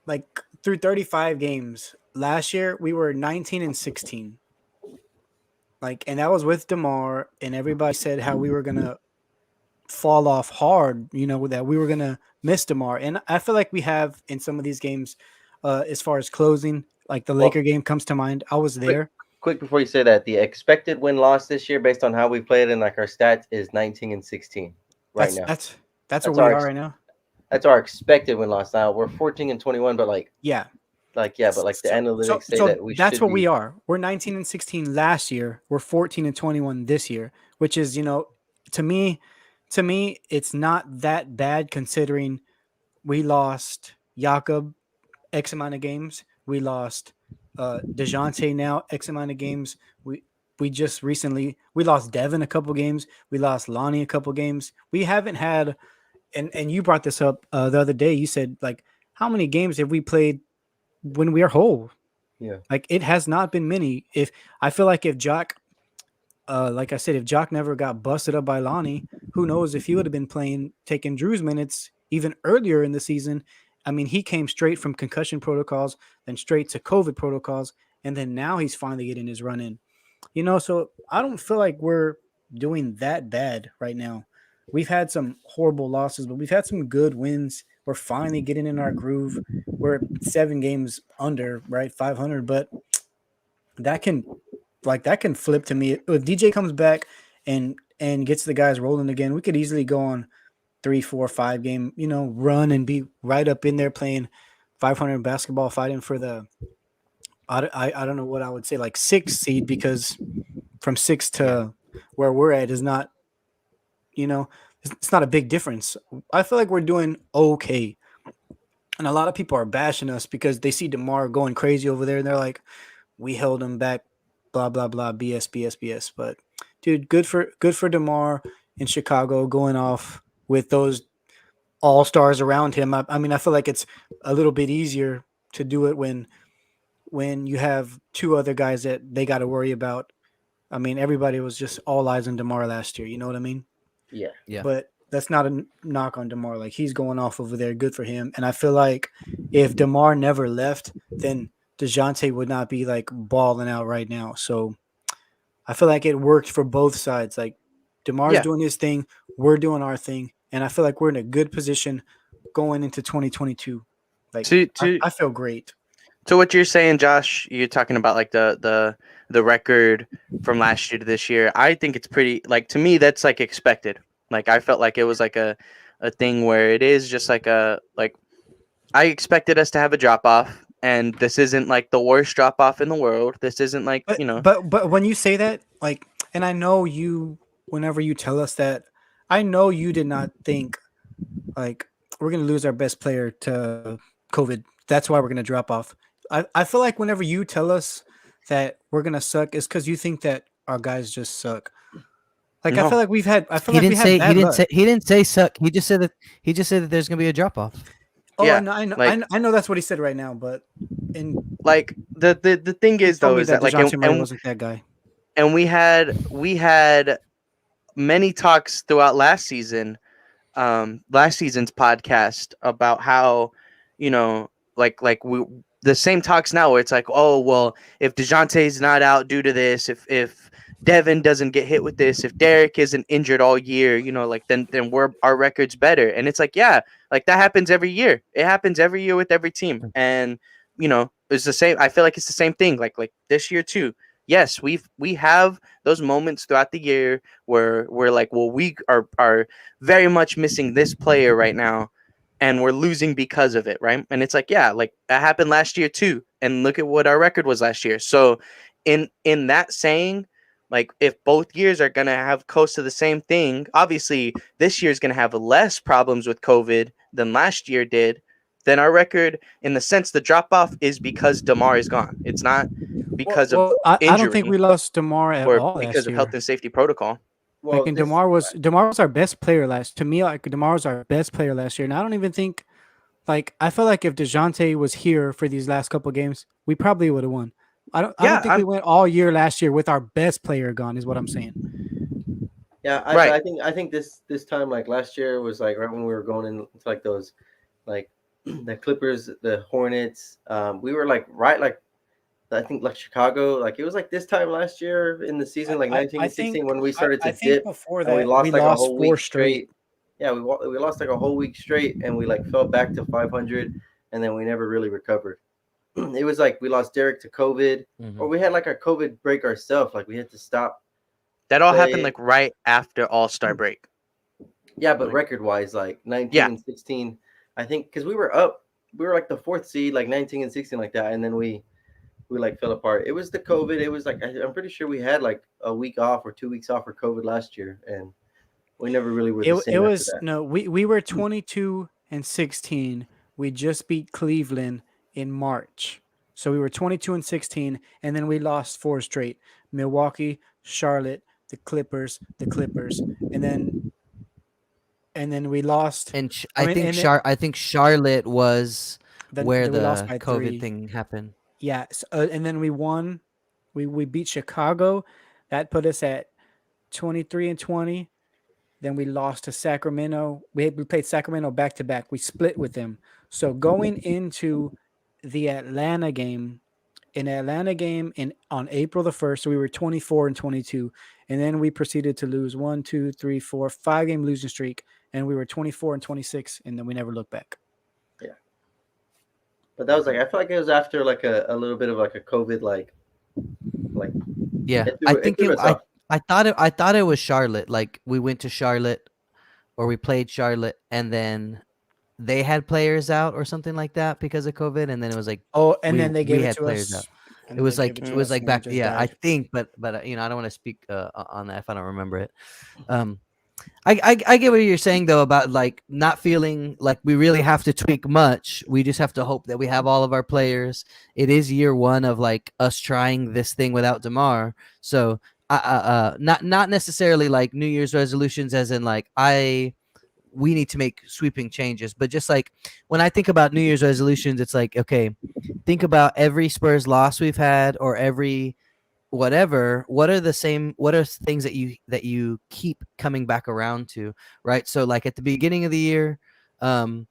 like through 35 games last year, we were 19 and 16. Like, and that was with DeMar, and everybody said how we were gonna fall off hard, that we were gonna miss DeMar. And I feel like we have in some of these games, as far as closing, like the Laker game comes to mind. I was there. Quick before you say that, the expected win loss this year, based on how we played and like our stats, is 19 and 16 right now. That's where we are right now. That's our expected win loss. Now we're 14 and 21, but like Yeah. Like, yeah, but like the analytics say that we that's should what we be. are. We're 19-16 last year. We're 14-21 this year, which is, to me, it's not that bad considering we lost Jakob X amount of games. We lost DeJounte now X amount of games. We just recently we lost Devin a couple games. We lost Lonnie a couple games. We haven't had, and you brought this up the other day. You said, like, how many games have we played when we are whole? Yeah. Like, it has not been many. If I feel like if Jock, like I said, if Jock never got busted up by Lonnie, who knows if he would have been taking Drew's minutes even earlier in the season. I mean, he came straight from concussion protocols, then straight to COVID protocols, and then now he's finally getting his run in. So I don't feel like we're doing that bad right now. We've had some horrible losses, but we've had some good wins. We're finally getting in our groove. We're 7 games under, right? 500, but that can flip to me. If DJ comes back and gets the guys rolling again, we could easily go on 3, 4, 5 game, run and be right up in there playing 500 basketball, fighting for the I don't know what I would say, like 6th seed, because from 6 to where we're at is not, it's not a big difference. I feel like we're doing okay. And a lot of people are bashing us because they see DeMar going crazy over there and they're like, we held him back, blah, blah, blah, BS, BS, BS. But dude, good for DeMar in Chicago going off with those all-stars around him. I mean, I feel like it's a little bit easier to do it when you have 2 other guys that they got to worry about. I mean, everybody was just all eyes on DeMar last year. You know what I mean? Yeah. Yeah. But that's not a knock on DeMar. Like, he's going off over there. Good for him. And I feel like if DeMar never left, then DeJounte would not be like balling out right now. So I feel like it worked for both sides. Like, DeMar's doing his thing, we're doing our thing, and I feel like we're in a good position going into 2022. Like, I feel great. So what you're saying, Josh, you're talking about like the record from last year to this year. I think it's pretty, like, to me that's like expected. Like, I felt like it was like a thing where it is just like I expected us to have a drop off, and this isn't like the worst drop off in the world. This isn't like, But when you say that, like, and I know you, whenever you tell us that, I know you did not think like we're gonna lose our best player to COVID. That's why we're gonna drop off. I feel like whenever you tell us that we're gonna suck, is because you think that our guys just suck. Like, No. I feel like we had He didn't say suck. He just said that there's gonna be a drop off. Oh, Yeah, I know that's what he said right now, but like the thing is though is that like DeJounte Murray wasn't that guy. And we had many talks throughout last season's podcast about how, like the same talks now where it's like, oh, well, if DeJounte's not out due to this, if Devin doesn't get hit with this, if Derek isn't injured all year, like then our record's better. And it's like, yeah, like that happens every year. It happens every year with every team. And, it's the same. I feel like it's the same thing. Like this year too. Yes, we have those moments throughout the year where we're like, well, we are very much missing this player right now, and we're losing because of it, right? And it's like, yeah, like that happened last year too, and look at what our record was last year. So, in that saying, like if both years are gonna have close to the same thing, obviously this year is gonna have less problems with COVID than last year did. Then our record, in the sense, the drop off is because DeMar is gone. It's not because of injury. I don't think we lost DeMar at or all because last of year. health and safety protocol. Well, Like, and DeMar was our best player to me. Like, DeMar was our best player last year, and I don't even think, like, I feel like if DeJounte was here for these last couple of games, we probably would have won. I don't think we went all year last year with our best player gone, is what I'm saying. Yeah, Right. I think this time, like last year, was like right when we were going into like those, like the Clippers, the Hornets. We were like right, like I think like Chicago, like it was like this time last year in the season, like 1916, when we started to dip. Before and we that, lost like a whole 4 week straight. Yeah, we lost like a whole week straight, and we like fell back to 500, and then we never really recovered. It was like we lost Derek to COVID, or we had like a COVID break ourselves. Like we had to stop. That all happened like right after All-Star break. Yeah, but record wise, like 19 and 16, I think, because we were up we were like the fourth seed, like 19 and 16, like that, and then we like fell apart. It was the COVID. It was like I'm pretty sure we had like a week off or 2 weeks off for COVID last year, and we never really were the It same after was that. no, we were 22-16. We just beat Cleveland in March. So we were 22-16, and then we lost four straight. Milwaukee, Charlotte, the Clippers, and then we lost. And I mean, I think Charlotte was where then we lost the by COVID 3. thing happened. Yeah, and then we won. We beat Chicago. That put us at 23-20. Then we lost to Sacramento. We played Sacramento back to back. We split with them. So going into the Atlanta game, in on April the 1st, so we were 24-22, and then we proceeded to lose 5 game losing streak, and we were 24-26, and then we never looked back. Yeah, but that was like I feel like it was after like a little bit of like a COVID like Yeah, it threw us off. I thought it was Charlotte. Like we went to Charlotte or we played Charlotte, and then they had players out or something like that because of COVID, and then it was like Oh, and then they we gave it had to players us. out. And It then was they like gave it to was us, like and we back. just Yeah, I died. think, but I don't want to speak on that if I don't remember it. Um, I get what you're saying though about like not feeling like we really have to tweak much. We just have to hope that we have all of our players. It is year one of like us trying this thing without DeMar. So not necessarily like New Year's resolutions as in like we need to make sweeping changes, but just like when I think about New Year's resolutions, it's like okay, think about every Spurs loss we've had or every whatever. What are things that you keep coming back around to, right? So like at the beginning of the year, um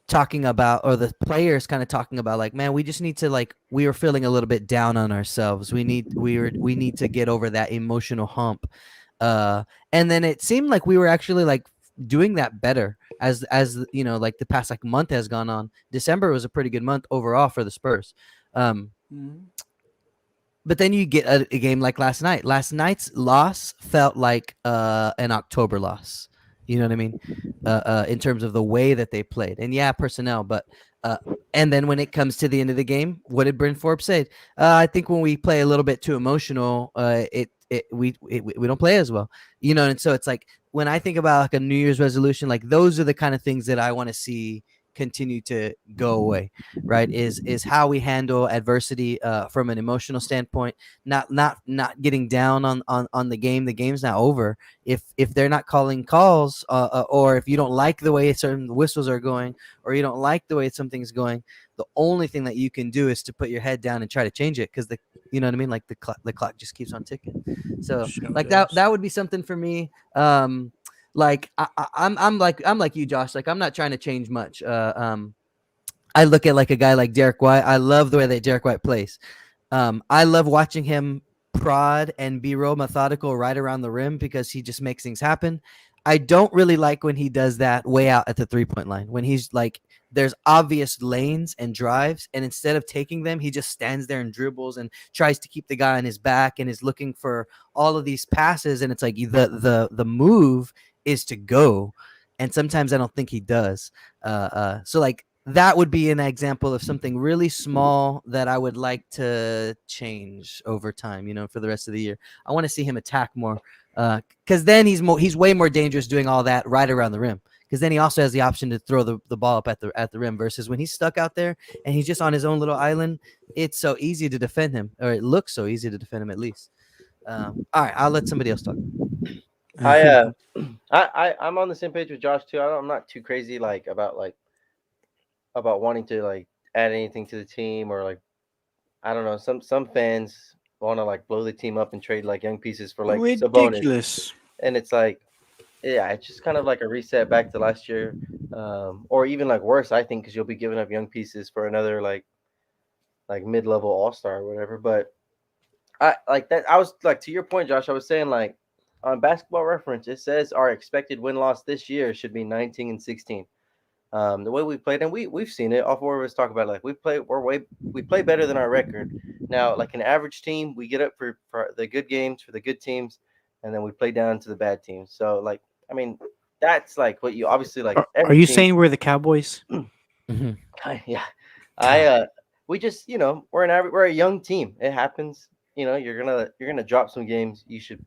talking about, or the players kind of talking about like, man, we just need to like, we were feeling a little bit down on ourselves, we need to get over that emotional hump. uh and then it seemed like we were actually like doing that better as you know, like the past like month has gone on. December was a pretty good month overall for the Spurs. um Mhm. but then you get a game like last night. Last night's loss felt like an October loss. You know what I mean? In terms of the way that they played, and yeah, personnel. But and then when it comes to the end of the game, what did Bryn Forbes say? I think when we play a little bit too emotional, we don't play as well. You know, and so it's like when I think about like a New Year's resolution, like those are the kind of things that I want to see continue to go away, right? Is how we handle adversity from an emotional standpoint, not getting down on the game. The game's not over. If they're not calling calls, or if you don't like the way certain whistles are going, or you don't like the way something's going, the only thing that you can do is to put your head down and try to change it, because you know what I mean, like the clock just keeps on ticking. So Sure like does. that would be something for me. Like I'm like you, Josh. Like I'm not trying to change much. I look at like a guy like Derek White. I love the way that Derek White plays. I love watching him prod and be real methodical right around the rim because he just makes things happen. I don't really like when he does that way out at the 3-point line. When he's like, there's obvious lanes and drives, and instead of taking them, he just stands there and dribbles and tries to keep the guy on his back and is looking for all of these passes. And it's like the move is to go, and sometimes I don't think he does. So like that would be an example of something really small that I would like to change over time, you know, for the rest of the year. I want to see him attack more, because then he's way more dangerous doing all that right around the rim, because then he also has the option to throw the ball up at the rim, versus when he's stuck out there and he's just on his own little island, it's so easy to defend him, or it looks so easy to defend him at least. All right, I'll let somebody else talk. I'm on the same page with Josh too. I'm not too crazy like about wanting to like add anything to the team, or like I don't know. Some fans want to like blow the team up and trade like young pieces for like Sabonis, Ridiculous. and it's like yeah, it's just kind of like a reset back to last year, or even like worse, I think, because you'll be giving up young pieces for another like mid-level all-star or whatever. But I like that. I was like to your point, Josh. I was saying like on Basketball Reference, it says our expected win-loss this year should be 19 and 16. The way we played, and we've seen it. All four of us talk about it, like we play better than our record. Now, like an average team, we get up for the good games, for the good teams, and then we play down to the bad teams. So like I mean, that's like what you obviously like Are every you team. saying we're the Cowboys? Mhm. Yeah, I we just we're a young team. It happens. You're gonna drop some games. You should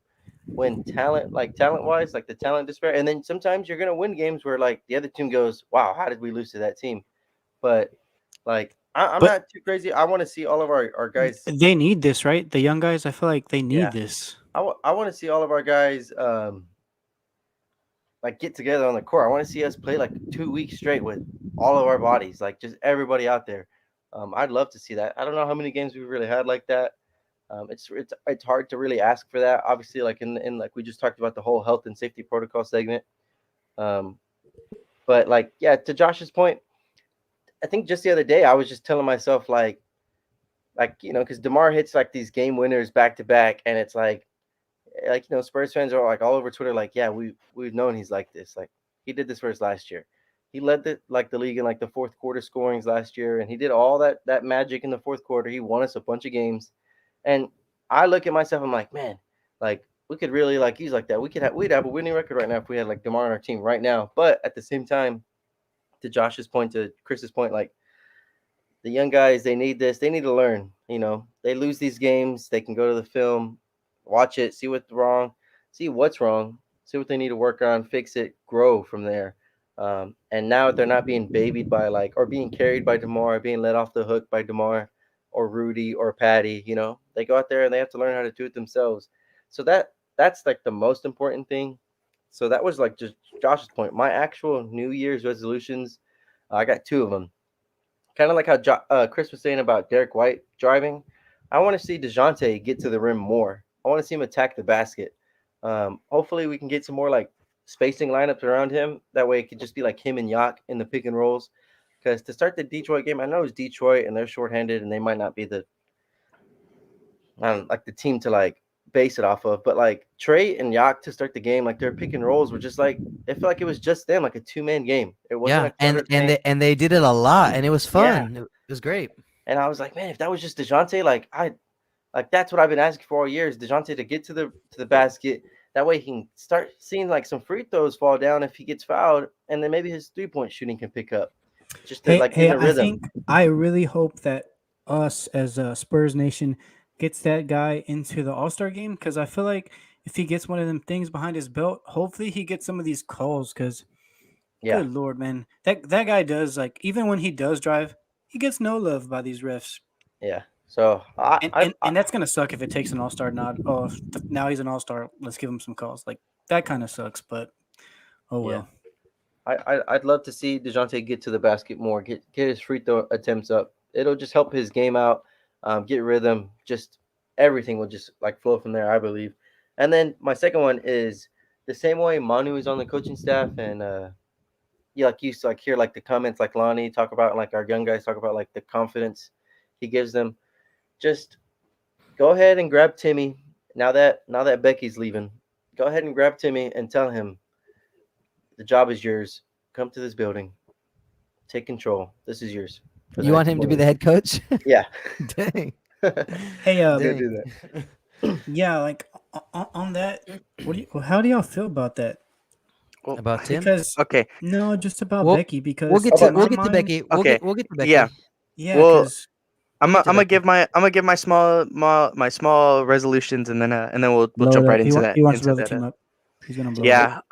win talent wise, like the talent despair, and then sometimes you're gonna win games where like the other team goes, "Wow, how did we lose to that team?" But like I'm But not too crazy. I want to see all of our guys. they need this, right? The young guys, I feel like they need Yeah, this. I want to see all of our guys like get together on the court. I want to see us play like 2 weeks straight with all of our bodies, like just everybody out there. I'd love to see that. I don't know how many games we've really had like that. It's hard to really ask for that. Obviously, like in like we just talked about the whole health and safety protocol segment. Um, but like yeah, to Josh's point, I think just the other day I was just telling myself because Demar hits like these game winners back to back, and it's like Spurs fans are like all over Twitter, like, yeah, we've known he's like this. Like he did this for us last year. He led the league in like the fourth quarter scorings last year, and he did all that magic in the fourth quarter. He won us a bunch of games, and I look at myself, I'm like, man, like we could really like he's like that. We'd have a winning record right now if we had like Demar on our team right now. But at the same time, to Josh's point, to Chris's point, like the young guys, they need this. They need to learn. They lose these games. They can go to the film, watch it, see what's wrong, see what they need to work on, fix it, grow from there. And now they're not being babied by or being carried by Demar, being let off the hook by Demar or Rudy or Patty. They go out there and they have to learn how to do it themselves. So that's like the most important thing. So that was like just Josh's point. My actual New Year's resolutions, I got two of them. Kind of like how Chris was saying about Derek White driving. I want to see DeJounte get to the rim more. I want to see him attack the basket. Hopefully, we can get some more like spacing lineups around him. That way, it could just be like him and Yak in the pick and rolls. Because to start the Detroit game, I know it's Detroit and they're shorthanded and they might not be like the team to like base it off of. But like Trey and Yak to start the game, like their pick and rolls were just like it felt like it was just them, like a 2-man game. It wasn't Yeah, a and cluttered thing. they did it a lot, and it was Yeah. fun. It was great. And I was like, man, if that was just DeJounte, like that's what I've been asking for all years, DeJounte to get to the basket. That way he can start seeing like some free throws fall down if he gets fouled, and then maybe his 3-point shooting can pick up. Just to like get Hey, in a rhythm. I really hope that us as a Spurs Nation gets that guy into the All Star game because I feel like if he gets one of them things behind his belt, hopefully he gets some of these calls. Because Yeah, good lord, man, that guy does like even when he does drive, he gets no love by these refs, yeah. So and that's gonna suck if it takes an All Star nod. Oh, now he's an All Star. Let's give him some calls. Like that kind of sucks, but oh yeah, well. I'd love to see DeJounte get to the basket more, get his free throw attempts up. It'll just help his game out, get rhythm. Just everything will just like flow from there, I believe. And then my second one is the same way Manu is on the coaching staff, and yeah, like you used to like hear like the comments like Lonnie talk about, like our young guys talk about like the confidence he gives them. Just go ahead and grab Timmy. Now that Becky's leaving, go ahead and grab Timmy and tell him the job is yours. Come to this building, take control. This is yours for the You want next him to 4 be the years. head coach? Yeah. Dang. Hey, Go Dang. do that. yeah, like on that, how do y'all feel about that? Well, About Tim? Because okay, no, just about We'll Becky. Because we'll get in to my we'll get to mind, Becky. okay, We'll get to Becky. yeah. yeah, Well, because I'm We'll get to gonna Becky. give my my small resolutions, and then we'll blow it jump right up. into that He wants to into blow the that. team up. He's gonna blow it up.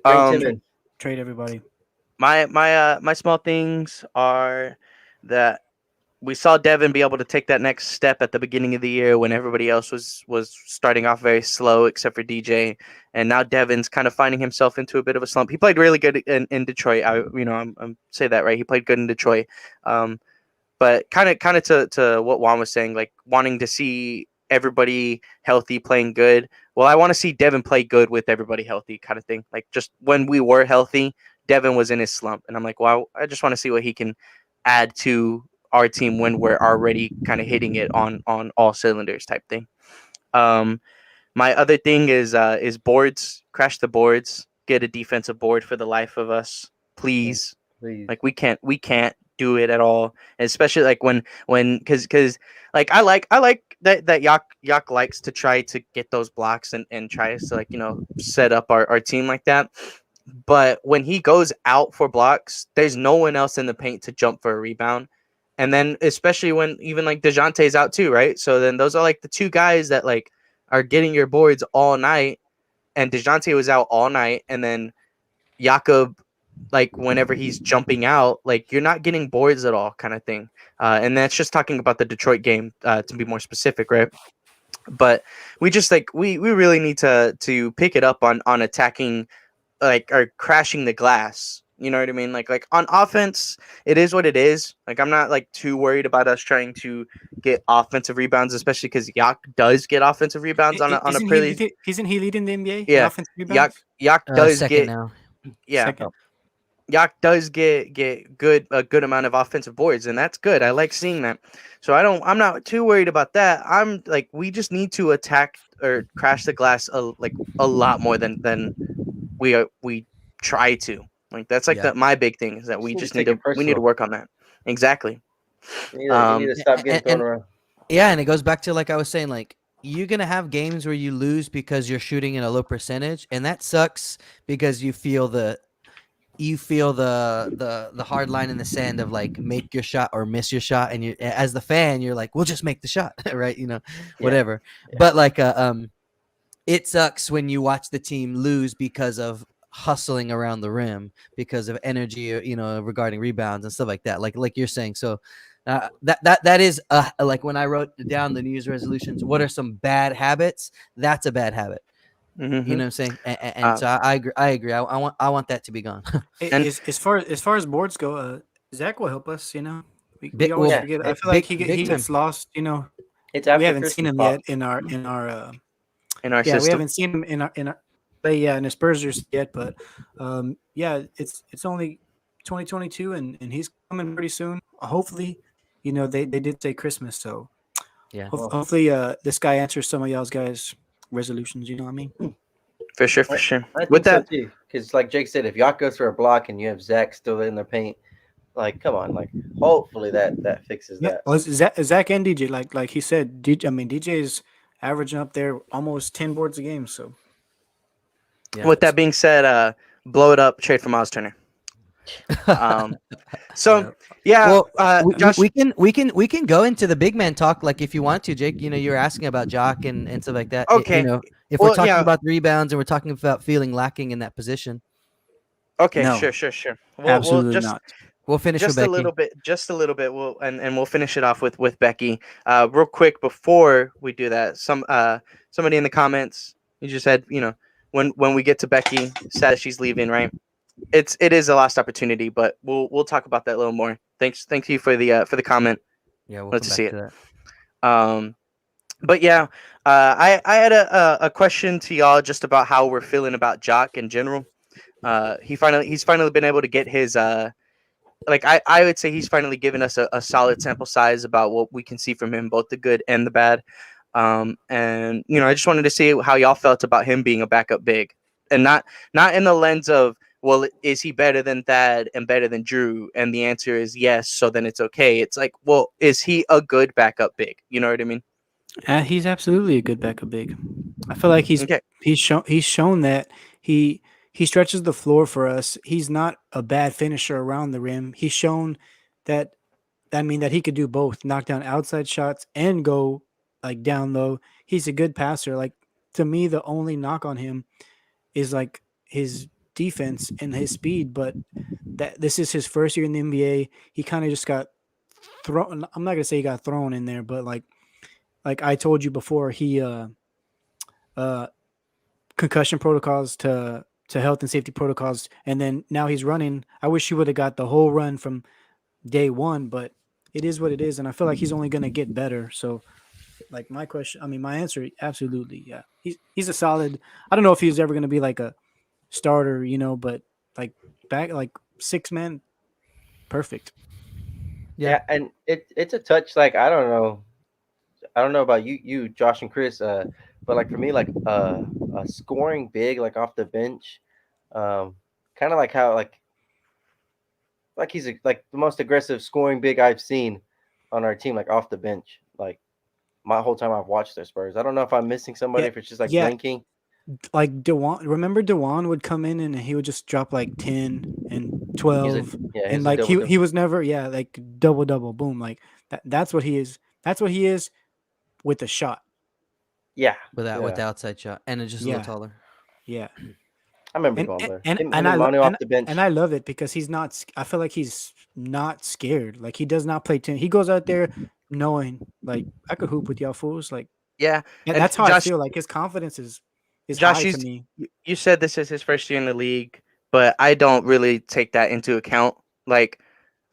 Yeah. Bring Tim Um. in. Trade everybody. My small things are that we saw Devin be able to take that next step at the beginning of the year when everybody else was starting off very slow except for DJ, and now Devin's kind of finding himself into a bit of a slump. He played really good in Detroit. I'm say that right. He played good in Detroit. But kind of to what Juan was saying, like wanting to see everybody healthy, playing good. Well, I want to see Devin play good with everybody healthy, kind of thing. Like just when we were healthy, Devin was in his slump, and I'm like, wow, I just want to see what he can add to our team when we're already kind of hitting it on all cylinders, type thing. Um, my other thing is boards. Crash the boards. Get a defensive board for the life of us, Mm, please. please. Like we can't do it at all, and especially like when because like I like that Yak likes to try to get those blocks and tries to like set up our team like that. But when he goes out for blocks, there's no one else in the paint to jump for a rebound. And then especially when even like DeJounte's out too, right? So then those are like the two guys that like are getting your boards all night. And DeJounte was out all night, and then Jakob, like whenever he's jumping out, like you're not getting boards at all, kind of thing. And that's just talking about the Detroit game, to be more specific, right? But we just like we really need to pick it up on attacking, like, or crashing the glass. You know what I mean? Like on offense, it is what it is. Like I'm not like too worried about us trying to get offensive rebounds, especially because Yak does get offensive rebounds on a pretty. Isn't he leading the NBA in Yeah, offensive rebounds? Yak does second get now. yeah. Second. Yak does get a good amount of offensive boards, and that's good. I like seeing that. So I'm not too worried about that. I'm like, we just need to attack or crash the glass a lot more than we try to. Like that's like Yeah. my big thing is that we just need to work on that. Exactly. You need to stop getting thrown around. Yeah, and it goes back to like I was saying, like you're gonna have games where you lose because you're shooting in a low percentage, and that sucks because you feel the hard line in the sand of like make your shot or miss your shot, and you as the fan you're like, we'll just make the shot, right? Whatever. Yeah. But like it sucks when you watch the team lose because of hustling around the rim, because of energy, regarding rebounds and stuff like that, like you're saying. So that is like when I wrote down the New Year's resolutions, what are some bad habits? That's a bad habit. Mm-hmm. You know what I'm saying? And so I agree. I want that to be gone. As far as boards go, Zach will help us. We always well, forget. I feel big- like he big gets lost. It's We after haven't Christmas seen him pop. yet in our in our yeah. system. We haven't seen him in our in the Spurs yet. But yeah, it's only 2022, and he's coming pretty soon. Hopefully, they did say Christmas, so Yeah. hopefully this guy answers some of y'all's guys' resolutions. You know what I mean? For sure. I With think so that, too. Because like Jake said, if Yak goes for a block and you have Zach still in the paint, like come on, like hopefully that fixes Yeah. that. Well, Zach and DJ, like he said, DJ is averaging up there almost 10 boards a game. So Yeah. with that being said, blow it up, trade for Miles Turner. So yeah, Well, Josh, we can go into the big man talk, like if you want to, Jake. You were asking about Jock and stuff like that. Okay. If Well, we're talking yeah. about the rebounds and we're talking about feeling lacking in that position, okay, No. sure. absolutely not. we'll finish with just Becky. just a little bit. We'll finish it off with Becky. Real quick before we do that, somebody in the comments, you just said, when we get to Becky, sad that she's leaving, right? It is a lost opportunity, but we'll talk about that a little more. Thank you for the comment. Yeah, we'll Glad come to back see to it. that. But yeah, I had a question to y'all just about how we're feeling about Jock in general. He's finally been able to get his like I would say he's finally given us a solid sample size about what we can see from him, both the good and the bad. And I just wanted to see how y'all felt about him being a backup big, and not in the lens of, well, is he better than Thad and better than Drew? And the answer is yes, so then it's okay. It's like, well, is he a good backup big? You know what I mean? He's absolutely a good backup big. I feel like Okay. he's shown that he stretches the floor for us. He's not a bad finisher around the rim. He's shown that that he could do both, knock down outside shots and go like down low. He's a good passer. Like, to me, the only knock on him is like his defense and his speed, but that this is his first year in the NBA. He kind of just got thrown. I'm not gonna say he got thrown in there, but like I told you before, he concussion protocols to health and safety protocols, and then now he's running. I wish he would have got the whole run from day one, but it is what it is, and I feel like he's only gonna get better. So, like, my answer, absolutely, yeah. He's a solid. I don't know if he's ever gonna be like a starter, but like back like 6 man, perfect. Yeah, and it's a touch. Like I don't know about you, Josh and Chris. But like for me, like a scoring big, like off the bench, kind of like how like he's like the most aggressive scoring big I've seen on our team, like off the bench. Like my whole time I've watched the Spurs. I don't know if I'm missing somebody, Yeah, if it's just like yeah. blinking. like Dewan. Remember Dewan would come in and he would just drop like 10 and 12, he's and a like double. he was never like double boom like that. That's what he is. That's what he is with the shot. Yeah, with yeah. the outside shot, and it's just a little Yeah, taller. yeah. I remember And going there. and Him and and I Manu off the bench. and I love it because he's not. I feel like he's not scared. Like he does not play 10. He goes out there knowing like I could hoop with y'all fools. Like Yeah, and and that's how I feel. Like his confidence is Josh, high to me you said this is his first year in the league, but I don't really take that into account. Like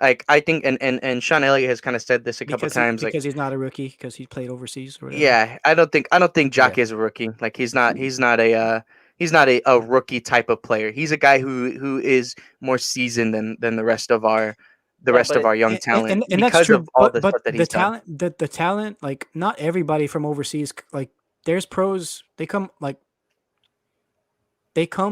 I think, and Sean Elliott has kind of said this a couple times. Like, because he's not a rookie because he played overseas or whatever. yeah, I don't think Jock Yeah. is a rookie. Like he's not a rookie type of player. He's a guy who is more seasoned than the rest of our young talent And that's because of true. all the But stuff that the he's done. talent the talent like not everybody from overseas like there's pros. They come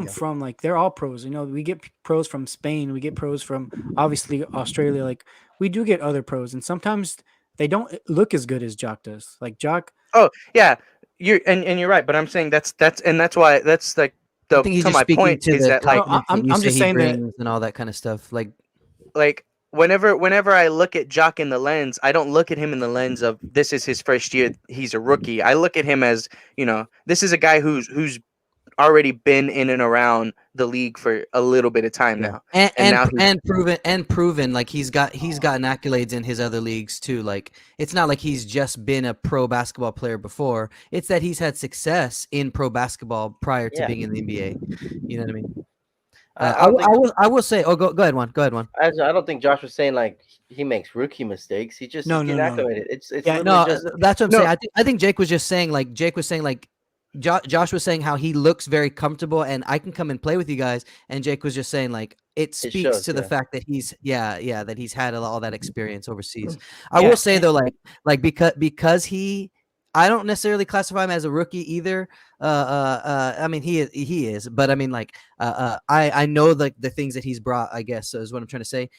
Yeah. from like they're all pros. You know, we get pros from Spain, we get pros from obviously Australia. Like we do get other pros, and sometimes they don't look as good as Jock does. Like Jock, Oh yeah, you're right. But I'm saying that's why that's like I the think he's to just my speaking point to is the that like confidence that you I'm say just he saying that brings and all that kind of stuff. like whenever I look at Jock in the lens, I don't look at him in the lens of this is his first year, he's a rookie. I look at him as, this is a guy who's already been in and around the league for a little bit of time Yeah, now. and And and now pr- and proven like he's gotten accolades in his other leagues too. Like it's not like he's just been a pro basketball player before. It's that he's had success in pro basketball prior to Yeah. being in the NBA. You know what I mean? I don't think I will say. Oh, go ahead, one. Go ahead, one. I don't think Josh was saying like he makes rookie mistakes. He just is no, getting no. acclimated. It's Yeah, literally No, just that's what I'm No. saying. I think Jake was just saying like Josh was saying how he looks very comfortable and I can come and play with you guys. And Jake was just saying like it speaks shows, to the yeah. fact that he's that he's had all that experience overseas. I Yeah, will say though, like because I don't necessarily classify him as a rookie either. I mean he is, but I mean like I know like the things that he's brought. I guess is what I'm trying to say.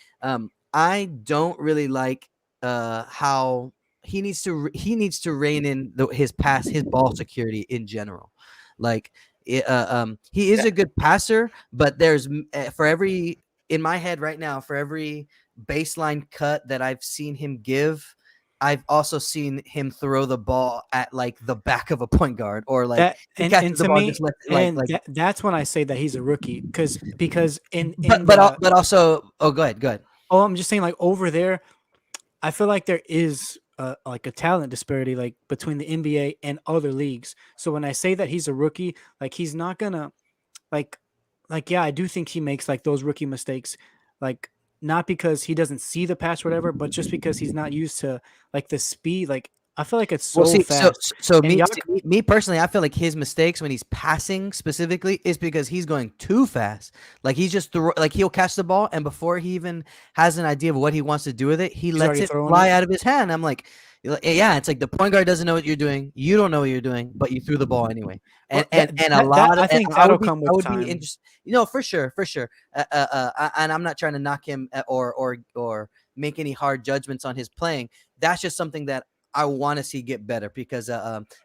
I don't really like how he needs to rein in his ball security in general. Like he is a good passer, but there's for every in my head right now for every baseline cut that I've seen him give, I've also seen him throw the ball at like the back of a point guard or like that he and catches the to ball me just and like that's when I say that he's a rookie because in but also go ahead. oh I'm just saying like over there I feel like there is like a talent disparity like between the NBA and other leagues. So when I say that he's a rookie, like he's not gonna like yeah, I do think he makes like those rookie mistakes, like not because he doesn't see the pass or whatever, but just because he's not used to like the speed. Like I feel like it's Well, so see, fast. And y'all, me personally, I feel like his mistakes when he's passing specifically is because he's going too fast. Like he's just like he'll catch the ball, and before he even has an idea of what he wants to do with it, he He's lets already it throwing fly it. out of his hand. I'm like, yeah, it's like the point guard doesn't know what you're doing. You don't know what you're doing, but you threw the ball anyway. And Well, a lot of I think I that'll would be come I with would be time. interested. For sure. And I'm not trying to knock him or make any hard judgments on his playing. That's just something that I want to see get better because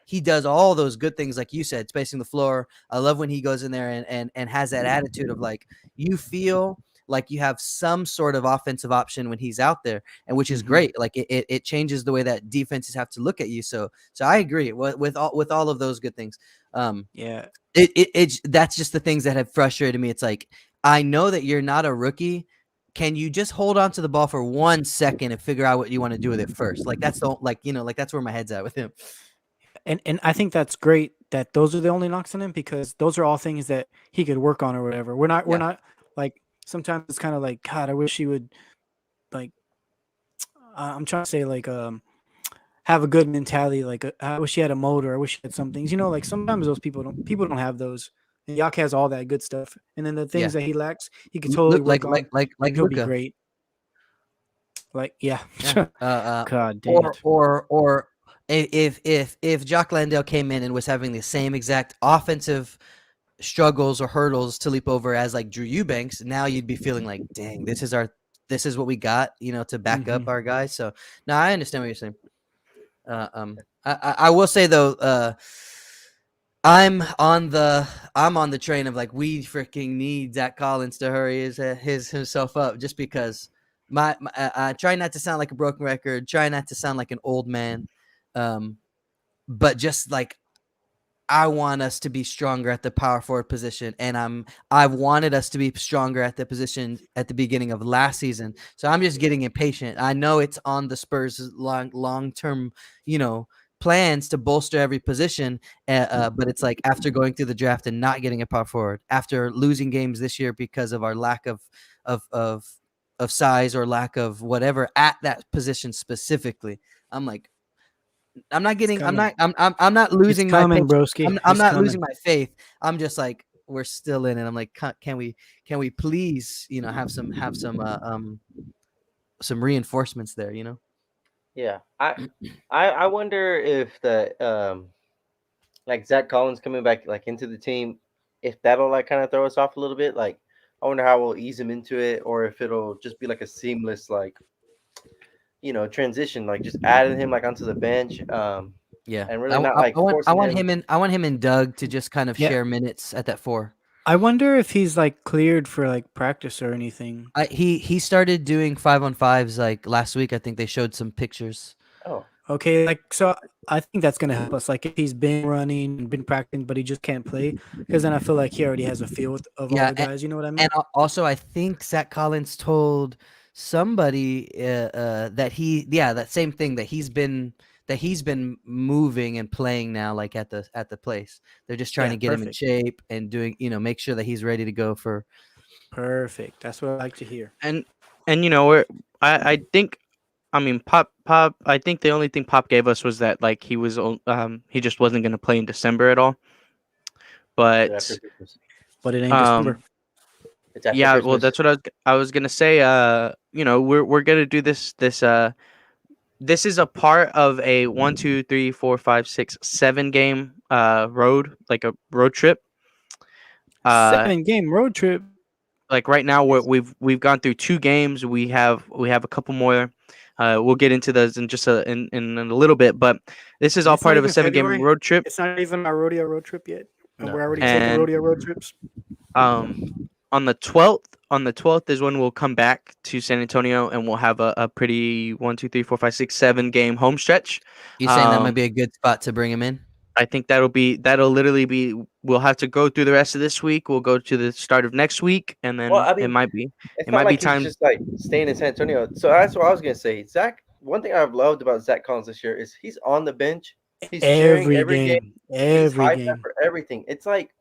he does all those good things like you said, spacing the floor. I love when he goes in there and has that attitude of like you feel like you have some sort of offensive option when he's out there, and which is great. Like it changes the way that defenses have to look at you. So I agree with all of those good things. Yeah. It's that's just the things that have frustrated me. It's like I know that you're not a rookie. Can you just hold on to the ball for 1 second and figure out what you want to do with it first? Like that's that's where my head's at with him. And I think that's great that those are the only knocks on him because those are all things that he could work on or whatever. We're not like sometimes it's kind of like God. I wish he would like. I'm trying to say like have a good mentality. Like I wish he had a motor. I wish he had some things. You know, like sometimes those people don't have those. And Yak has all that good stuff, and then the things that he lacks, he could totally work on. Like he'll be Luka. great. Like yeah. God dang it. Or if Jock Landale came in and was having the same exact offensive struggles or hurdles to leap over as like Drew Eubanks, now you'd be feeling like, dang, this is what we got, to back up our guys. So now I understand what you're saying. I will say though, I'm on the train of like we freaking need Zach Collins to hurry himself up just because I try not to sound like a broken record, try not to sound like an old man, but just like I want us to be stronger at the power forward position, and I've wanted us to be stronger at the position at the beginning of last season. So I'm just getting impatient. I know it's on the Spurs' long term, plans to bolster every position, but it's like after going through the draft and not getting a power forward, after losing games this year because of our lack of of of size or lack of whatever at that position specifically. I'm like, I'm not It's getting. coming. I'm not It's losing my coming, patience. broski. I'm It's not coming. losing my faith. I'm just like we're still in it. I'm like, can we please have some reinforcements there. Yeah, I wonder if the like Zach Collins coming back like into the team, if that'll like kind of throw us off a little bit. Like, I wonder how we'll ease him into it, or if it'll just be like a seamless like transition, like just adding him like onto the bench, Yeah, and I, really not I, like I want I forcing want him. him and I want him and Doug to just kind of Yeah. share minutes at that 4. I wonder if he's like cleared for like practice or anything. He started doing 5-on-5s like last week. I think they showed some pictures. Oh, Okay, like so I think that's gonna help us. Like if he's been running and been practicing, but he just can't play, because then I feel like he already has a feel of all Yeah, the guys. You know what I mean? and also, I think Zach Collins told somebody that that same thing that he's been moving and playing now, like at the place. They're just trying Yeah, to get him in perfect. shape and doing make sure that he's ready to go for. Perfect. That's what I like to hear. And I think, I mean, Pop. I think the only thing Pop gave us was that like he just wasn't going to play in December at all. it's after But Christmas. But it ain't December. It's after yeah, well, Christmas. that's what I was gonna say. We're gonna do this is a part of a 1, 2, 3, 4, 5, 6, 7 game road, like a road trip. Uh, 7 game road trip. like right now It's we've gone through 2 games. We have a couple more. We'll get into those in just in a little bit, but this is And all it's not part of a even 7 game February. road trip. It's not even our rodeo road trip yet, and we're no. already taking And rodeo road trips. on the 12th is when we'll come back to San Antonio, and we'll have a pretty 1, 2, 3, 4, 5, 6, 7 game home stretch. You saying that might Um, be a good spot to bring him in? I think that'll literally be. We'll have to go through the rest of this week. We'll go to the start of next week, and Well, then I it mean, might be it's it not might be like he's time. just like staying in San Antonio. So that's what I was gonna say. Zach, one thing I've loved about Zach Collins this year is he's on the bench. He's cheering Every every game. game. He's Every hyped up game. for everything. It's like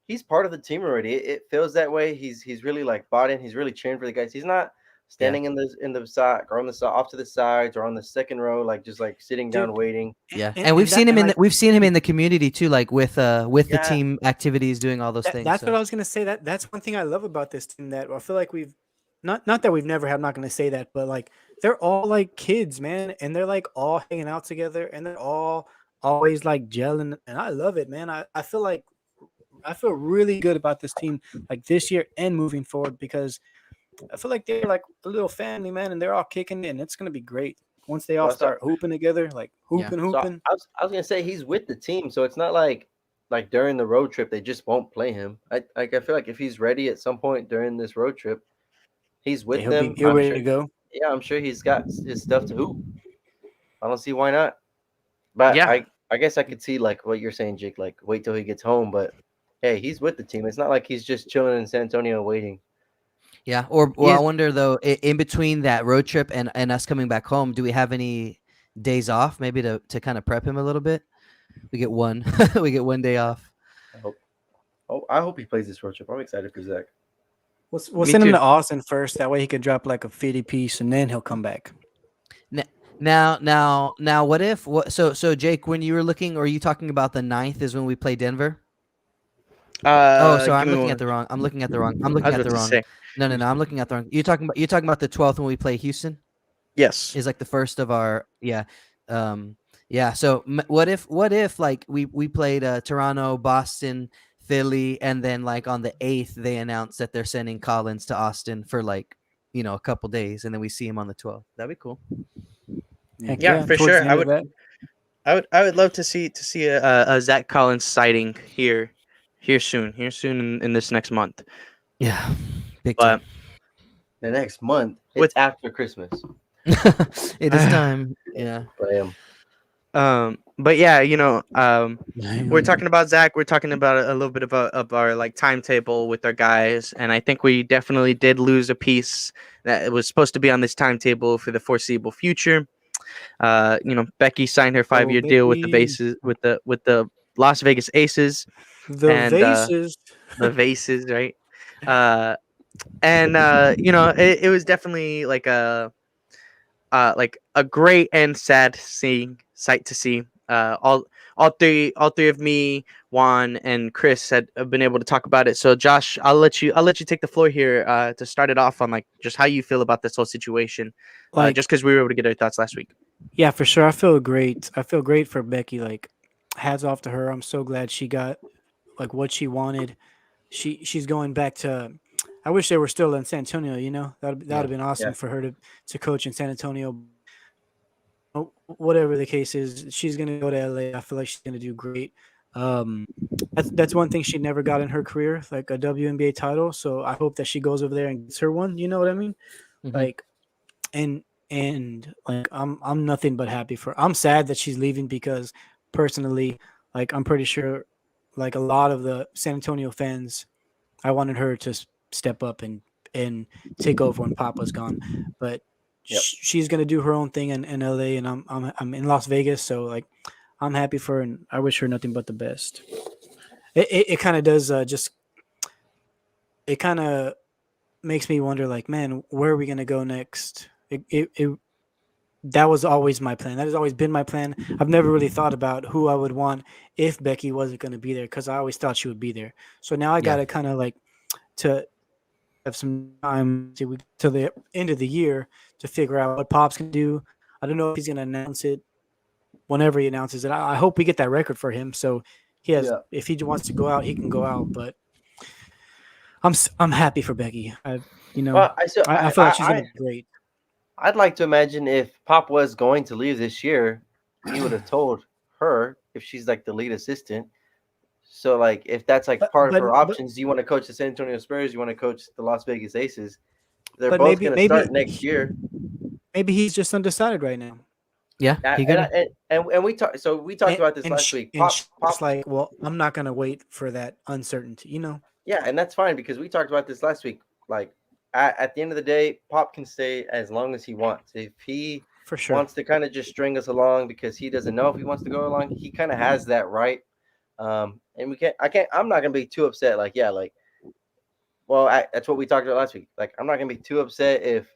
he's part of the team already. It feels that way. He's really like bought in. He's really cheering for the guys. He's not standing in the side or on the side off to the sides or on the second row, like just like sitting down Dude, waiting. Yeah, and and we've seen that him and like we've seen him in the community too, like with the Yeah, team activities, doing all those things. that's what So I was gonna say. That's one thing I love about this team, that I feel like we've not that we've never had. I'm not gonna say that, but like they're all like kids, man, and they're like all hanging out together, and they're all always like gelling, and I love it, man. I feel like I feel really good about this team, like this year and moving forward, because I feel like they're like a little family, man, and they're all kicking it, and it's gonna be great once they all well, so start hooping together, like Yeah. hooping, so hooping. I was gonna say he's with the team, so it's not like during the road trip they just won't play him. I feel like if he's ready at some point during this road trip, he's Yeah, with them. he'll I'm ready sure. to go. Yeah, I'm sure he's got his stuff to hoop. I don't see why not. But Yeah, I guess I could see like what you're saying, Jake. Like wait till he gets home. But hey, he's with the team. It's not like he's just chilling in San Antonio waiting. yeah, or well, I he's wonder though, in between that road trip and us coming back home, do we have any days off maybe to kind of prep him a little bit? We get one, we get one day off. I hope. Oh, I hope he plays this road trip. I'm excited for Zach. We'll Me send him too. to Austin first. That way he can drop like a 50 piece, and then he'll come back. Now, what if so Jake, when you were looking, or are you talking about the 9th is when we play Denver? Oh, so Give I'm me looking one. at the wrong. I'm looking at the wrong. I'm I looking was at about the to wrong. say No, I'm looking at the wrong. You're talking about the 12th when we play Houston. yes. Is like the first of our yeah. So what if like we played Toronto, Boston, Philly, and then like on the 8th they announced that they're sending Collins to Austin for like a couple days, and then we see him on the 12th. That'd be cool. Heck Yeah, yeah, for towards sure. the end of that. I would love to see a Zach Collins sighting here soon in this next month. Yeah, big But time. The next month, With- it's after Christmas. It is time. Yeah. Bam. but yeah, we're talking about Zach. We're talking about a little bit of our like timetable with our guys, and I think we definitely did lose a piece that was supposed to be on this timetable for the foreseeable future. Becky signed her 5-year deal with the Becky. bases with the Las Vegas Aces The and vases. the Vases, right? And it was definitely like a great and sad sight to see. All three of me, Juan, and Chris have been able to talk about it. So Josh, I'll let you take the floor here to start it off on like just how you feel about this whole situation. Like, Just because we were able to get our thoughts last week. yeah, for sure. I feel great. I feel great for Becky. Like, hats off to her. I'm so glad she got like what she wanted. She's going back to. I wish they were still in San Antonio. That would have been awesome Yeah. for her to coach in San Antonio. Whatever the case is, she's gonna go to LA. I feel like she's gonna do great. Um, that's one thing she never got in her career, like a WNBA title. So I hope that she goes over there and gets her one. You know what I mean? Mhm. Like, and like I'm nothing but happy for. I'm sad that she's leaving because personally, like I'm pretty sure, like a lot of the San Antonio fans, I wanted her to step up and take over when Papa's gone, but Yep. she's gonna do her own thing in LA, and I'm in Las Vegas, so like I'm happy for her, and I wish her nothing but the best. It kind of does just it kind of makes me wonder, like, man, where are we gonna go next? That was always my plan. That has always been my plan. I've never really thought about who I would want if Becky wasn't going to be there because I always thought she would be there. So now I got to kind of like to have some time to the end of the year to figure out what Pop's going to do. I don't know if he's going to announce it whenever he announces it. I hope we get that record for him. So he has, if he wants to go out, he can go out. But I'm happy for Becky. Well, I feel like she's going to be great. I'd like to imagine if Pop was going to leave this year, he would have told her if she's like the lead assistant. So like if that's like part of her options, you want to coach the San Antonio Spurs, you want to coach the Las Vegas Aces. They're both going to start next year. Maybe he's just undecided right now. Yeah, and we talked. So we talked about this last week. Pop's like, well, I'm not going to wait for that uncertainty. Yeah, and that's fine because we talked about this last week. Like at the end of the day, Pop can stay as long as he wants. If he wants to kind of just string us along because he doesn't know if he wants to go along, he kind of has that right. And I'm not gonna be too upset. That's what we talked about last week. Like, I'm not gonna be too upset if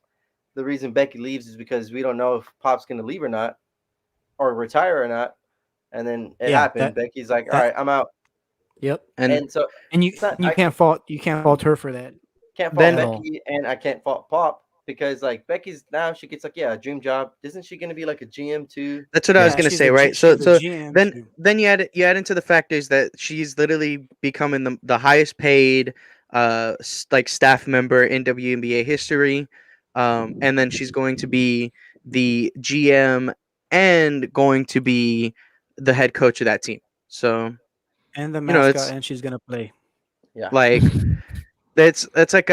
the reason Becky leaves is because we don't know if Pop's gonna leave or not, or retire or not. And then it happened. Becky's like, all right, I'm out. Yep. And you can't fault her for that. Can't fault Becky, and I can't fault Pop because like Becky's now she gets like a dream job. Isn't she gonna be like a GM too? That's what I was gonna say, right? So then you add into the factors that she's literally becoming the highest paid like staff member in WNBA history, and then she's going to be the GM and going to be the head coach of that team. So and the mascot, and she's gonna play. Yeah, like. That's like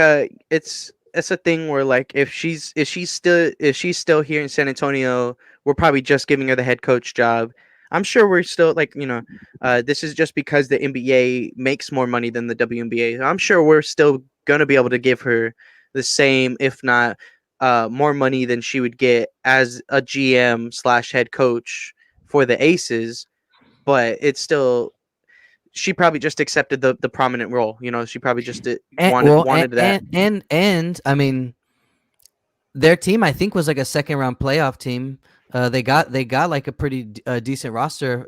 it's a thing where like if she's still here in San Antonio, we're probably just giving her the head coach job. I'm sure we're still like this is just because the NBA makes more money than the WNBA. I'm sure we're still gonna be able to give her the same, if not more money than she would get as a GM / head coach for the Aces, but it's still. She probably just accepted the prominent role. She probably just wanted that. And I mean, their team I think was like a second round playoff team. They got like a pretty decent roster,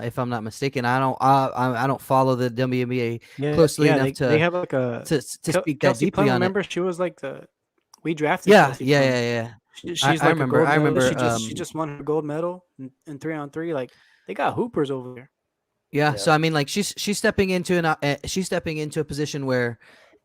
if I'm not mistaken. I don't follow the WNBA closely enough to they have like to speak that Kelsey deeply on remember, it. She was like we drafted. Yeah. She's I remember. She just won her gold medal in 3-on-3. Like they got hoopers over there. Yeah, so I mean, like she's stepping into a position where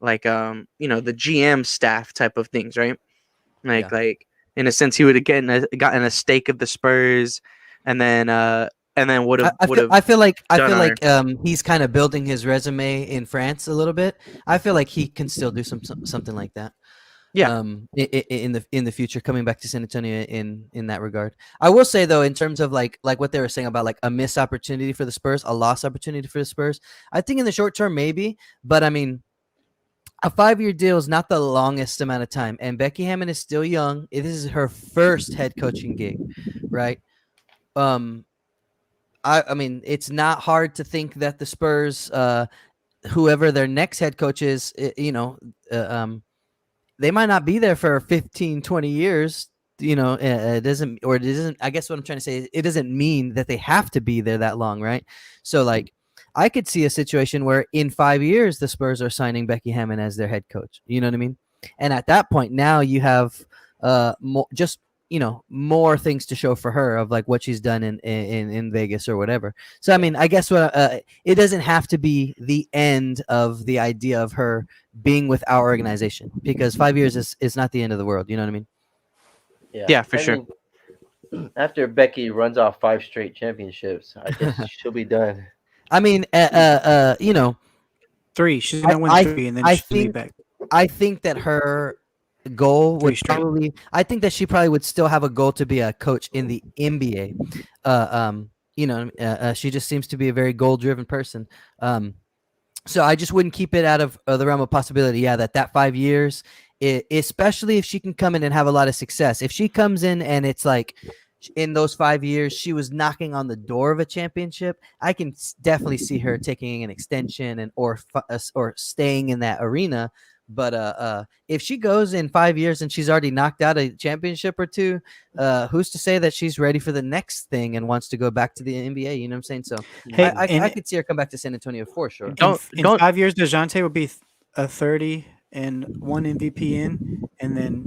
the GM staff type of things, right? Yeah. Like in a sense, he would have gotten a stake of the Spurs, and then would have I feel like done our he's kind of building his resume in France a little bit. I feel like he can still do something like that. Yeah. In the future, coming back to San Antonio in that regard. I will say though, in terms of like what they were saying about like a missed opportunity for the Spurs, a lost opportunity for the Spurs, I think in the short term maybe, but I mean, a 5-year deal is not the longest amount of time, and Becky Hammon is still young. This is her first head coaching gig, right? Um, I mean, it's not hard to think that the Spurs, whoever their next head coach is, they might not be there for 15, 20 years. It doesn't, I guess what I'm trying to say is it doesn't mean that they have to be there that long, right? So, like, I could see a situation where in 5 years, the Spurs are signing Becky Hammon as their head coach. You know what I mean? And at that point, now you have more things to show for her of like what she's done in Vegas or whatever. So I mean, I guess it doesn't have to be the end of the idea of her being with our organization, because 5 years is not the end of the world. You know what I mean? Yeah, for sure. After Becky runs off 5 straight championships, I guess she'll be done. I mean, 3. She's gonna win 3, and then she'll be back. I think that her goal would probably, I think that she probably would still have a goal to be a coach in the NBA. She just seems to be a very goal-driven person. So I just wouldn't keep it out of the realm of possibility. Yeah, that 5 years, especially if she can come in and have a lot of success. If she comes in and it's like in those 5 years she was knocking on the door of a championship, I can definitely see her taking an extension or staying in that arena. But if she goes in 5 years and she's already knocked out a championship or two, who's to say that she's ready for the next thing and wants to go back to the NBA? You know what I'm saying? So I could see her come back to San Antonio for sure. In 5 years, DeJounte will be a 30 and 1 MVP in, and then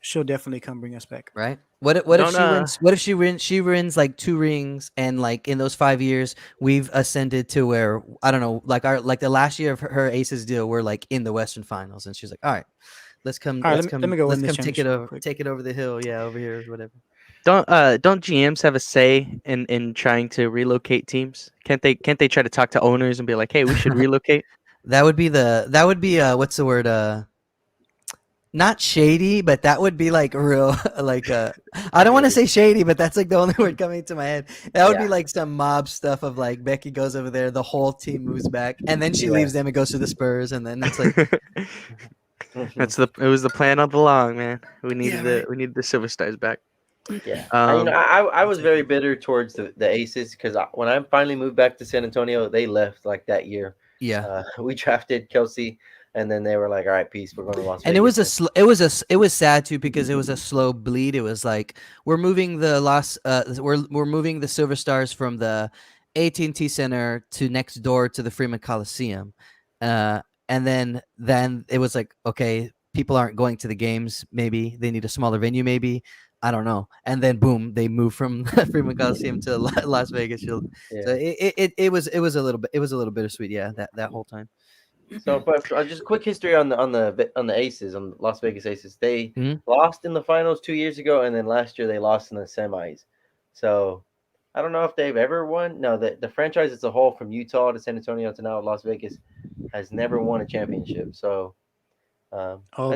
she'll definitely come bring us back. Right? What if she wins like 2 rings, and like in those 5 years we've ascended to where, I don't know, like the last year of her Aces deal, we're like in the Western Finals, and she's like, all right, let's come take it over the hill, over here, whatever. Don't GMs have a say in trying to relocate teams? Can't they try to talk to owners and be like, hey, we should relocate? That would be what's the word, not shady, but that would be like real, like I don't want to say shady, but that's like the only word coming to my head. That would be like some mob stuff of like Becky goes over there, the whole team moves back, and then she leaves them and goes to the Spurs, and then it's like it was the plan all along, man. We needed the Silver Stars back. Yeah, I was very bitter towards the Aces because when I finally moved back to San Antonio, they left like that year. Yeah, we drafted Kelsey. And then they were like, "All right, peace. We're going to Las Vegas." And it was sad too, because it was a slow bleed. It was like we're moving the we're moving the Silver Stars from the AT&T Center to next door to the Freeman Coliseum, and then it was like, okay, people aren't going to the games. Maybe they need a smaller venue. Maybe, I don't know. And then boom, they moved from Freeman Coliseum to Las Vegas. So it was a little bittersweet. Yeah, that whole time. So, but just a quick history on the Aces, on the Las Vegas Aces. They lost in the finals 2 years ago, and then last year they lost in the semis. So, I don't know if they've ever won. No, the franchise as a whole, from Utah to San Antonio to now Las Vegas, has never won a championship. So,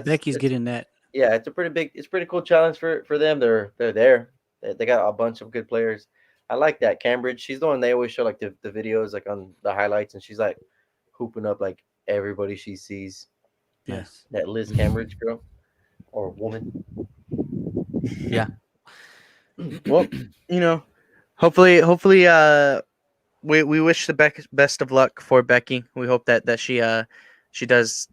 Becky's getting that. Yeah, it's a pretty cool challenge for them. They're there. They got a bunch of good players. I like that. Cambridge, she's the one they always show like the videos like on the highlights, and she's like hooping up like everybody she sees. Yes. That Liz Cambridge girl or woman. Yeah. Well, hopefully we wish the best of luck for Becky. We hope that she does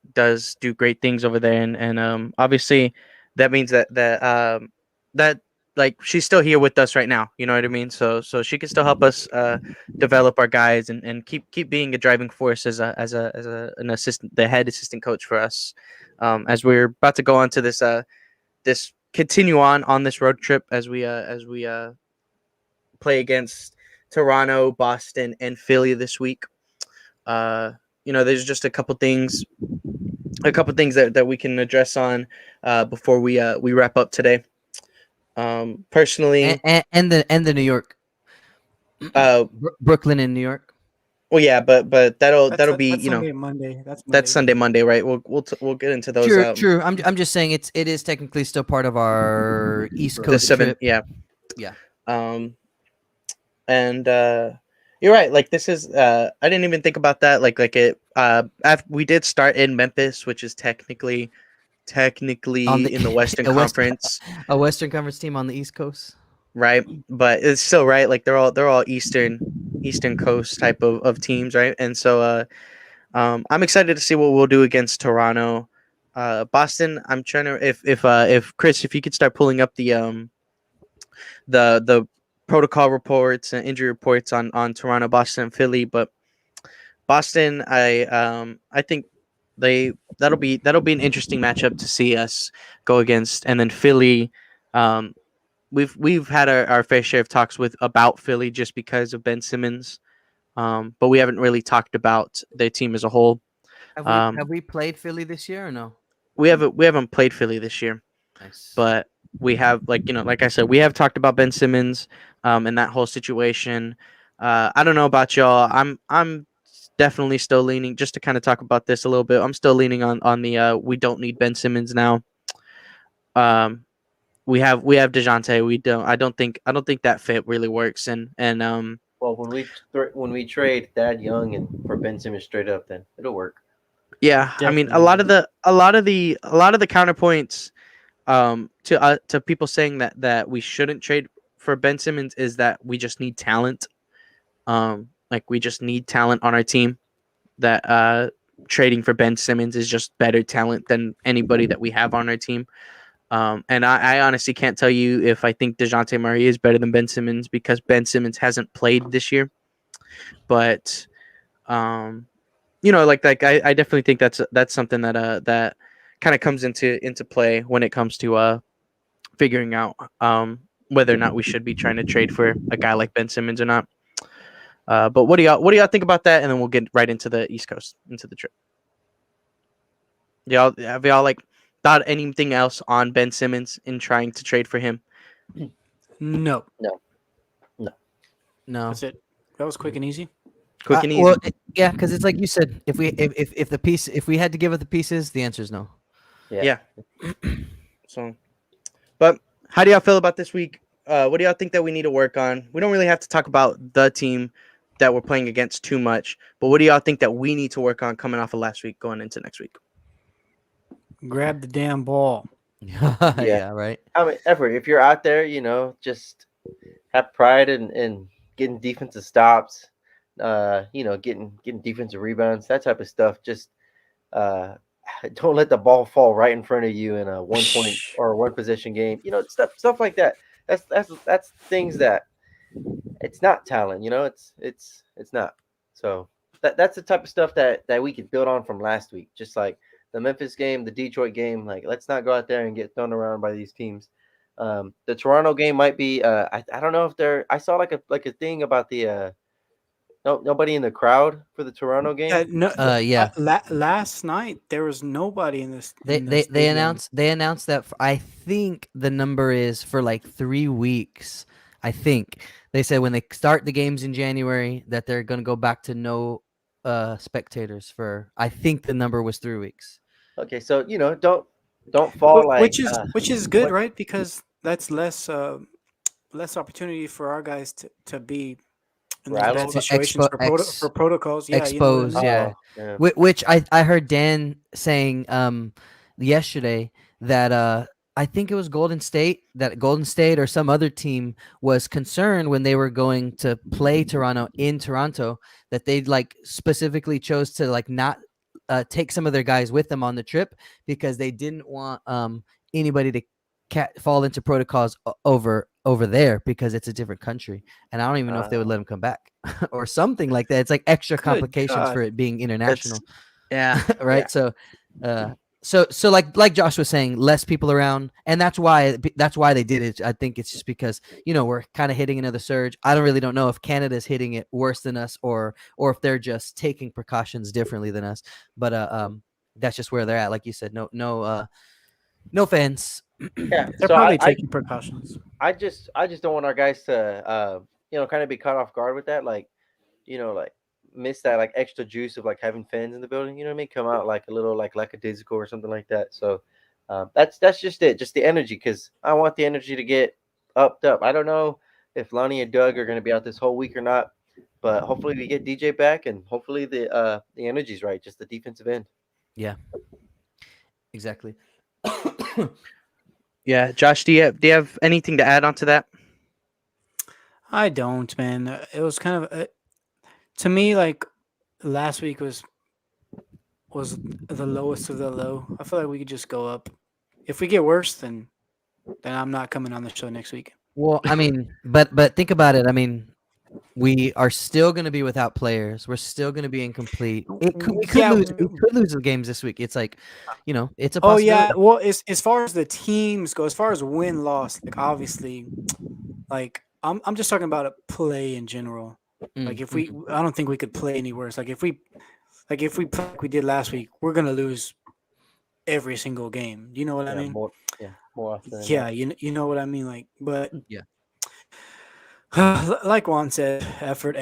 do great things over there, and obviously that means that like she's still here with us right now, you know what I mean? So she can still help us develop our guys and keep being a driving force as an assistant, the head assistant coach for us, as we're about to go on to this continue on this road trip as we play against Toronto, Boston, and Philly this week. There's just a couple things a couple things that we can address on before we wrap up today. Personally, And the New York, Brooklyn and New York. well, yeah, but that'll be That's Sunday and Monday. That's Monday. that's Sunday, Monday, right? We'll get into those. True, true. I'm just saying it is technically still part of our East The Coast seven, trip. yeah. Yeah. And you're right. Like this is I didn't even think about that. Like it. We did start in Memphis, which is technically On the- in the Western a West- Conference, A Western Conference team on the East Coast. right? But it's still right. Like they're all Eastern Coast type of teams, right? And so I'm excited to see what we'll do against Toronto. Boston. I'm trying to if Chris, if you could start pulling up the protocol reports and injury reports on Toronto, Boston, and Philly. But Boston, I think that'll be an interesting matchup to see us go against. And then Philly, we've had our fair share of talks about Philly just because of Ben Simmons, but we haven't really talked about their team as a whole. Have we played Philly this year or no? We haven't played Philly this year, Nice. but we have like I said, we have talked about Ben Simmons and that whole situation. I don't know about y'all. I'm definitely still leaning, just to kind of talk about this a little bit. I'm still leaning on the we don't need Ben Simmons now. We have DeJounte. I don't think that fit really works. And Well, when we trade Thad Young and for Ben Simmons straight up, then it'll work. yeah, I mean a Definitely. lot of the counterpoints to people saying that we shouldn't trade for Ben Simmons is that we just need talent. Like we just need talent on our team. That trading for Ben Simmons is just better talent than anybody that we have on our team. And I honestly can't tell you if I think DeJounte Murray is better than Ben Simmons because Ben Simmons hasn't played this year. But like I definitely think that's something that kind of comes into play when it comes to figuring out whether or not we should be trying to trade for a guy like Ben Simmons or not. But what do y'all think about that? And then we'll get right into the East Coast, into the trip. Have y'all like thought anything else on Ben Simmons in trying to trade for him? No. No. That's it. That was quick and easy. Quick and easy. Well, yeah, because it's like you said. If we had to give up the pieces, the answer is no. Yeah. So, but how do y'all feel about this week? What do y'all think that we need to work on? We don't really have to talk about the team that we're playing against too much, but what do y'all think that we need to work on coming off of last week going into next week? Grab the damn ball. Yeah, right. I mean, effort. If you're out there, just have pride in getting defensive stops. Getting defensive rebounds, that type of stuff. Just don't let the ball fall right in front of you in a 1 point or 1 possession game. Stuff like that. That's things that it's not talent. It's not. So that's the type of stuff that we could build on from last week. Just like the Memphis game, the Detroit game. Like, let's not go out there and get thrown around by these teams. The Toronto game might be. I don't know if I saw like a thing about the. Nobody in the crowd for the Toronto game. Yeah. Last night there was nobody in this. They announced that I think the number is for like 3 weeks. I think they said when they start the games in January that they're going to go back to no spectators for. I think the number was 3 weeks. Okay, so don't fall which is good, right? Because that's less opportunity for our guys to be in those bad situations for protocols. Yeah, Expose, yeah. Which I heard Dan saying yesterday that I think it was Golden State or some other team was concerned when they were going to play Toronto in Toronto that they like specifically chose to like not take some of their guys with them on the trip because they didn't want anybody to fall into protocols over there because it's a different country, and I don't even know if they would let them come back or something like that. It's like extra complications for it being international. Right. Yeah. So like Josh was saying, less people around, and that's why they did it. I think it's just because we're kind of hitting another surge. I don't know if Canada's hitting it worse than us or if they're just taking precautions differently than us. But that's just where they're at. Like you said, no fans. Yeah. They're So probably taking precautions. I just don't want our guys to kind of be caught off guard with that, like like miss that like extra juice of like having fans in the building. You know what I mean? Come out like a little like lackadaisical or something like that. So that's just it, just the energy, because I want the energy to get upped up. I don't know if Lonnie and Doug are going to be out this whole week or not, but hopefully we get DJ back, and hopefully the energy's right, just the defensive end. Yeah, exactly. Yeah, Josh, do you have anything to add on to that? I don't, man. It was kind of to me like last week was the lowest of the low. I feel like we could just go up. If we get worse, then I'm not coming on the show next week. Well, I mean, but think about it. I mean, we are still going to be without players. We're still going to be incomplete. We could Yeah, lose. We could lose the games this week. It's like, it's a Oh possibility. yeah. Well, as far as the teams go, as far as win loss, like obviously, like I'm just talking about a play in general. Like if we, I don't think we could play any worse. Like if we play like we did last week, we're gonna lose every single game. You know what I mean? More often than Yeah, not. you know what I mean. Like, but Yeah. like Juan said, effort.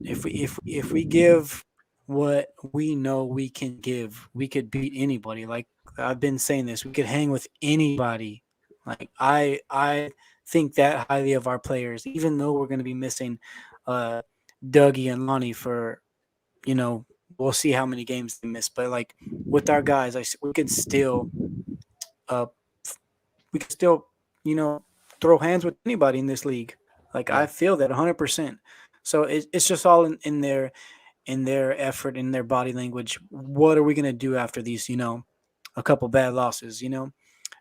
If we give what we know we can give, we could beat anybody. Like I've been saying this, we could hang with anybody. Like I think that highly of our players, even though we're going to be missing Dougie and Lonnie for, we'll see how many games they miss. But like with our guys, we could still, uh, throw hands with anybody in this league. Like I feel that 100%. So it's just all in their effort, in their body language. What are we gonna do after these? A couple bad losses.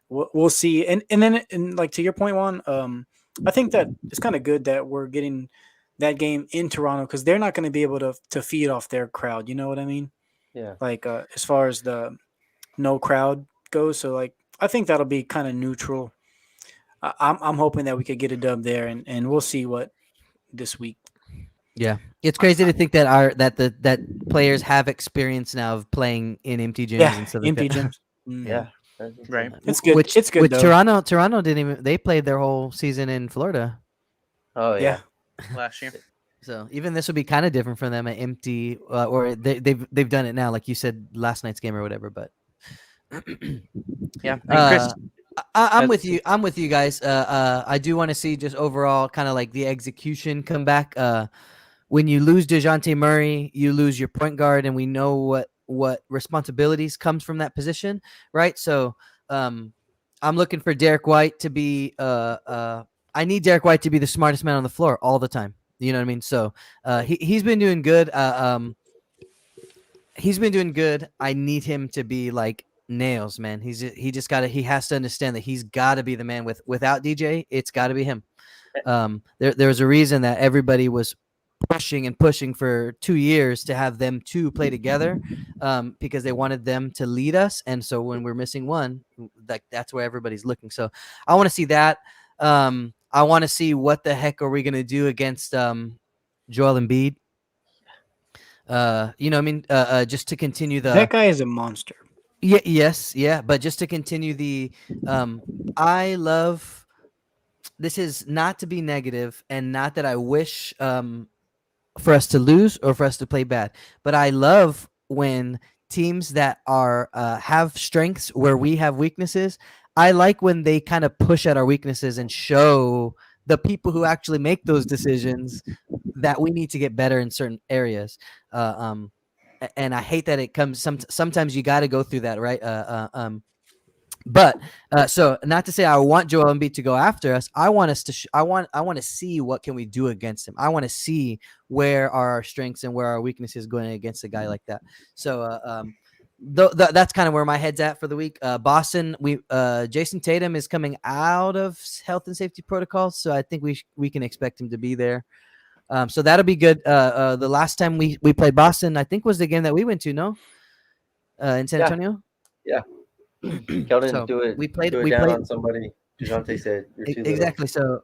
We'll see. And then like to your point, Juan, I think that it's kind of good that we're getting that game in Toronto, because they're not going to be able to feed off their crowd. You know what I mean? Yeah. Like as far as the no crowd goes. So like I think that'll be kind of neutral. I'm hoping that we could get a dub there, and we'll see what this week. Yeah, it's crazy to think that that players have experience now of playing in empty gyms and stuff like empty that. gyms. Yeah. Right. It's good. Which, it's good Which though. Toronto didn't even. They played their whole season in Florida, Oh yeah. Last year. so even this would be kind of different for them. An empty, or they've done it now, like you said, last night's game or whatever. But Yeah. And Chris, I'm with you. I'm with you guys. I do want to see just overall kind of like the execution come back. When you lose DeJounte Murray, you lose your point guard, and we know what responsibilities comes from that position, right? So I'm looking for Derek White to be I need Derek White to be the smartest man on the floor all the time. You know what I mean? So he's been doing good. He's been doing good. I need him to be like nails, man. He has to understand that he's got to be the man. Without DJ, it's got to be him. There's a reason that everybody was pushing for 2 years to have them two play together, because they wanted them to lead us. And so when we're missing one, that's where everybody's looking. So I want to see that. I want to see what the heck are we going to do against Joel Embiid. You know what I mean? Just to continue That guy is a monster. Yeah, yes, yeah. But just to continue the I love, this is not to be negative, and not that I wish for us to lose or for us to play bad, but I love when teams that are have strengths where we have weaknesses. I like when they kind of push at our weaknesses and show the people who actually make those decisions that we need to get better in certain areas. And I hate that it comes sometimes you got to go through that, right? But so not to say I want Joel Embiid to go after us. I want us to. I want to see what can we do against him. I want to see where are our strengths and where our weaknesses going against a guy like that. So that's kind of where my head's at for the week. Boston, Jason Tatum is coming out of health and safety protocols, so I think we can expect him to be there. So that'll be good. The last time we played Boston, I think was the game that we went to. No, in San Antonio. Yeah. Keldon, do it. We played on somebody. DeJounte said you're too exactly. Little.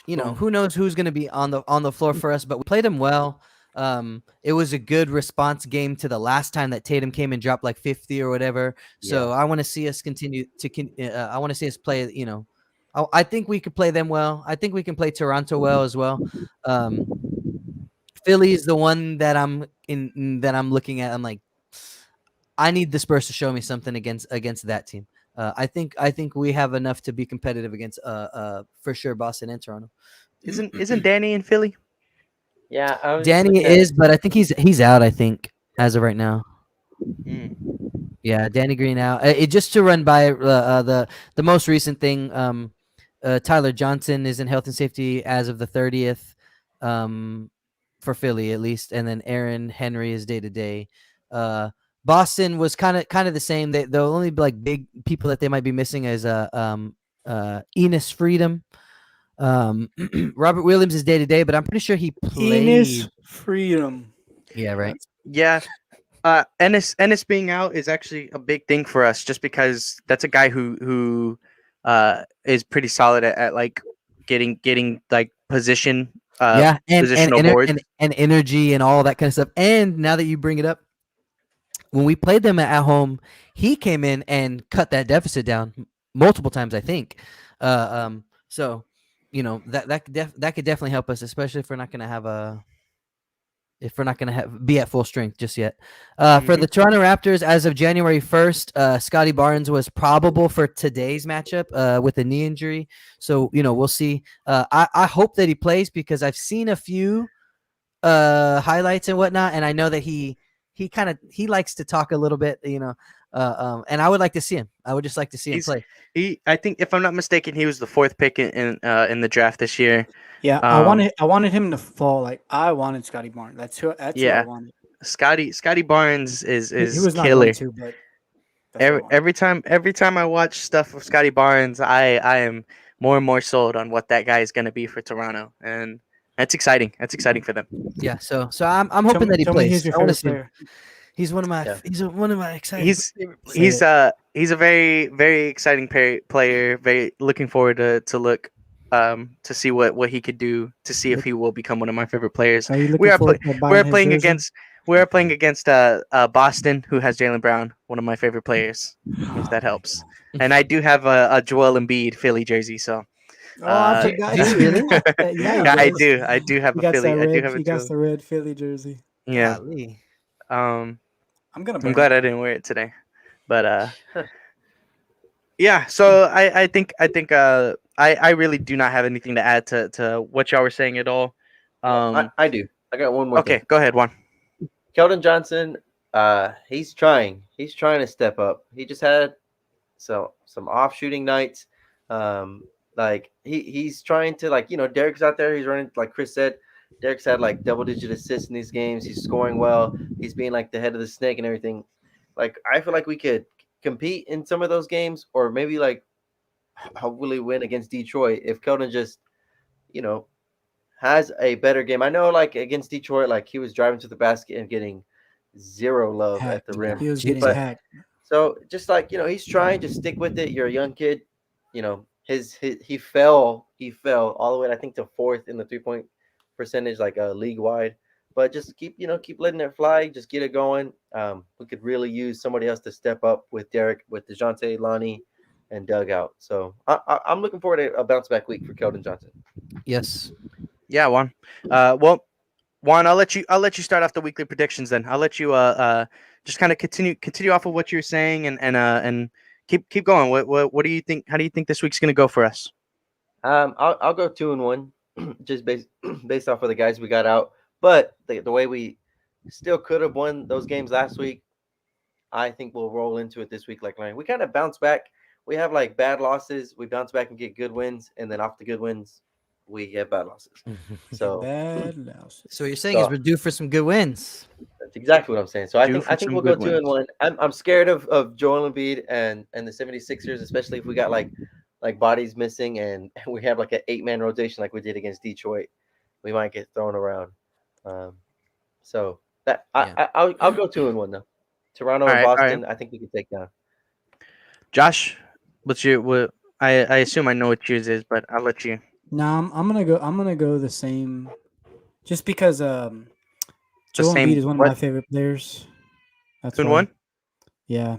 So who knows who's going to be on the floor for us? But we played him well. It was a good response game to the last time that Tatum came and dropped like 50 or whatever. So I want to see us continue to. I want to see us play. I think we could play them well. I think we can play Toronto well as well. Philly is the one that I'm looking at. I'm like, I need the Spurs to show me something against that team. I think we have enough to be competitive against for sure Boston and Toronto. Isn't Danny in Philly? Yeah, I was Danny is, but I think he's out. I think as of right now. Mm. Yeah, Danny Green out. It just to run by the most recent thing. Tyler Johnson is in health and safety as of the 30th, for Philly at least, and then Aaron Henry is day to day. Boston was kind of the same. The only like big people that they might be missing is Enos Freedom. Robert Williams is day to day, but I'm pretty sure he played. Enos Freedom. Yeah, right. Yeah. Ennis being out is actually a big thing for us, just because that's a guy who is pretty solid at like getting like position. Positional boards. And energy and all that kind of stuff. And now that you bring it up, when we played them at home, he came in and cut that deficit down multiple times, I think. So that could definitely help us, especially if we're not going to be at full strength just yet. For the Toronto Raptors, as of January 1st, Scotty Barnes was probable for today's matchup with a knee injury. So, we'll see. I hope that he plays, because I've seen a few highlights and whatnot, and I know that he likes to talk a little bit, and I would like to see him. I would just like to see him play. I think, if I'm not mistaken, he was the 4th pick in the draft this year. Yeah, I wanted him to fall. Like, I wanted Scotty Barnes. That's who I wanted. Scotty Barnes is he was not killer. going to, but every time I watch stuff of Scotty Barnes, I am more and more sold on what that guy is going to be for Toronto, and that's exciting. That's exciting for them. Yeah, so I'm hoping that he plays. I want to see him. He's one of my exciting. He's a very, very exciting player. Very looking forward to see what he could do, to see if he will become one of my favorite players. We are playing against Boston, who has Jaylen Brown, one of my favorite players, if that helps. And I do have a Joel Embiid Philly jersey, so. I forgot. Do you really? Yeah, I do have a Philly. He got the red Philly jersey. Yeah. Golly. I'm glad I didn't wear it today, but yeah. So I think I really do not have anything to add to what y'all were saying at all. I do. I got one more. Okay, thing. Go ahead, Juan. Keldon Johnson, he's trying to step up. He just had some off shooting nights. Like he's trying to, like, Derek's out there. He's running, like Chris said. Derek's had like double-digit assists in these games. He's scoring well. He's being like the head of the snake and everything. Like, I feel like we could compete in some of those games, or maybe like hopefully win against Detroit if Keldon just, has a better game. I know, like, against Detroit, like, he was driving to the basket and getting zero love at the rim. He was getting hacked. So just like, he's trying to stick with it. You're a young kid. He fell all the way, I think, to 4th in the 3-point percentage, like league wide. But just keep letting it fly. Just get it going. We could really use somebody else to step up with Derek, with DeJounte, Lonnie, and Doug out. So I'm looking forward to a bounce back week for Keldon Johnson. Yes. Yeah, Juan. Well, Juan, I'll let you start off the weekly predictions. Then I'll let you just kind of continue off of what you're saying and keep going. What do you think? How do you think this week's going to go for us? I'll go 2-1, just based off of the guys we got out. But the way we still could have won those games last week, I think we'll roll into it this week. Like, we kind of bounce back. We have like bad losses. We bounce back and get good wins, and then off the good wins, we have bad losses. So bad losses. So what you're saying is we're due for some good wins. That's exactly what I'm saying. So I think we'll go 2-1. I'm scared of Joel Embiid and the 76ers, especially if we got like bodies missing and we have like an 8-man rotation like we did against Detroit. We might get thrown around. So that I'll go 2-1 though. Toronto and Boston, I think we can take down. Josh, I assume I know what yours is, but I'll let you. No, I'm gonna go the same, just because Joel Embiid same. is one of What? my favorite players. That's Who why. won? Yeah.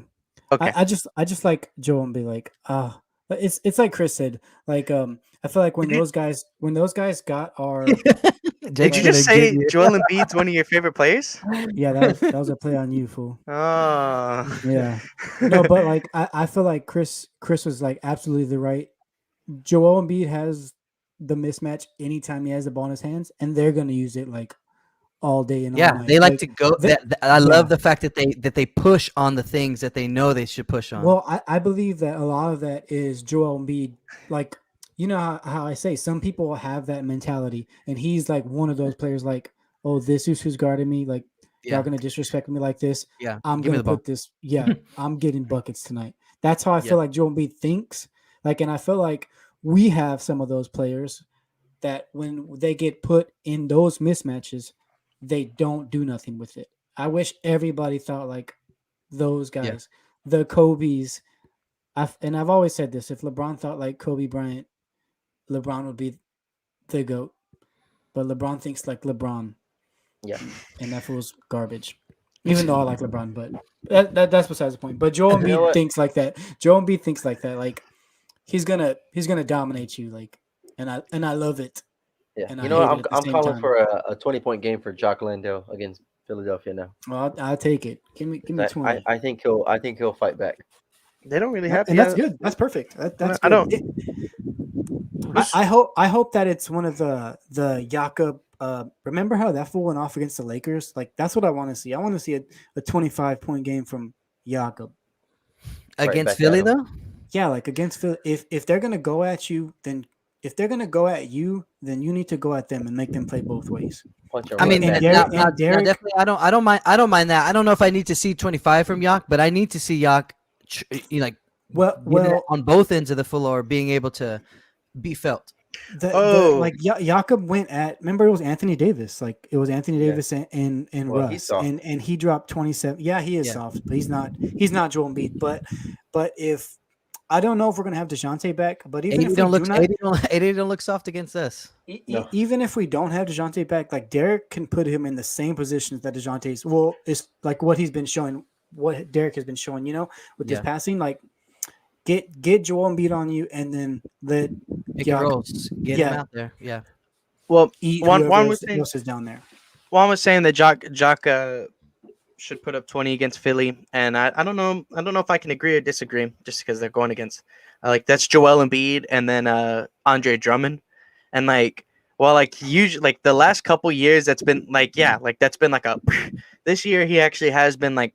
Okay. I just like Joel Embiid. Like but it's like Chris said. Like I feel like Did you when those guys got our did Jake's you like, just gonna get say you. Joel Embiid's one of your favorite players? yeah, that was a play on you, fool. Oh. Yeah. No, but like I feel like Chris was like absolutely the right. Joel Embiid has the mismatch anytime he has the ball in his hands, and they're gonna use it like all day and all Yeah, night. they like Like to go. they, I yeah. love the fact that they push on the things that they know they should push on. Well, I believe that a lot of that is Joel Embiid. Like, you know how I say some people have that mentality, and he's like one of those players. Like, oh, this is who's guarding me. Like, y'all Yeah, gonna disrespect me like this. yeah. I'm Give me gonna the ball. put this. Yeah, I'm getting buckets tonight. That's how I Yeah. feel like Joel Embiid thinks. Like, and I feel like we have some of those players that when they get put in those mismatches, they don't do nothing with it. I wish everybody thought like those Yeah. guys, the Kobe's. I've always said this: if LeBron thought like Kobe Bryant, LeBron would be the GOAT. But LeBron thinks like LeBron, Yeah. and that fool's garbage. Even though I like LeBron, but that's besides the point. But Joel You know Embiid what? thinks like that. Joel Embiid thinks like that. Like he's gonna dominate you. Like, and I love it. Yeah. And You I know what? hate it at the I'm same calling time. for a 20-point game for Jock Landale against Philadelphia now. Well, I'll take it. Give me 20. I think he'll fight back. They don't really have And that's good. That's perfect. That's I good. don't. I hope that it's one of the Jakob. Remember how that fool went off against the Lakers? Like that's what I want to see. I want to see a 25-point game from Jakob. Against back Philly at him. though. Yeah, like against Phil. If they're gonna go at you, then you need to go at them and make them play both ways. Punch him I right mean, And back. Derek- now, Derek- definitely, I don't mind that. I don't know if I need to see 25 from Yak, but I need to see Yak, like, Well, on both ends of the floor, being able to be felt. like Jakob went at. Remember, it was Anthony Davis. Like it was Anthony Yeah. Davis and Well, he's Russ, soft. and he dropped 27. Yeah, he is Yeah. soft, but he's not Joel Embiid. But if I don't know if we're gonna have DeJounte back, but even 80 if we don't do look not, 80 don't look soft against us. No. even if we don't have DeJounte back, like Derek can put him in the same positions that DeJounte's. Well, it's like what he's been showing, what Derek has been showing. With his Yeah. passing, like get Joel Embiid on you, and then let Pick and Yak rolls, get him out there. Yeah. Well, eat Juan whoever was saying. else is down there. Juan was saying that Jock should put up 20 against Philly, and I don't know if I can agree or disagree just because they're going against like that's Joel Embiid and then Andre Drummond, and like usually like the last couple years that's been like that's been like a this year he actually has been like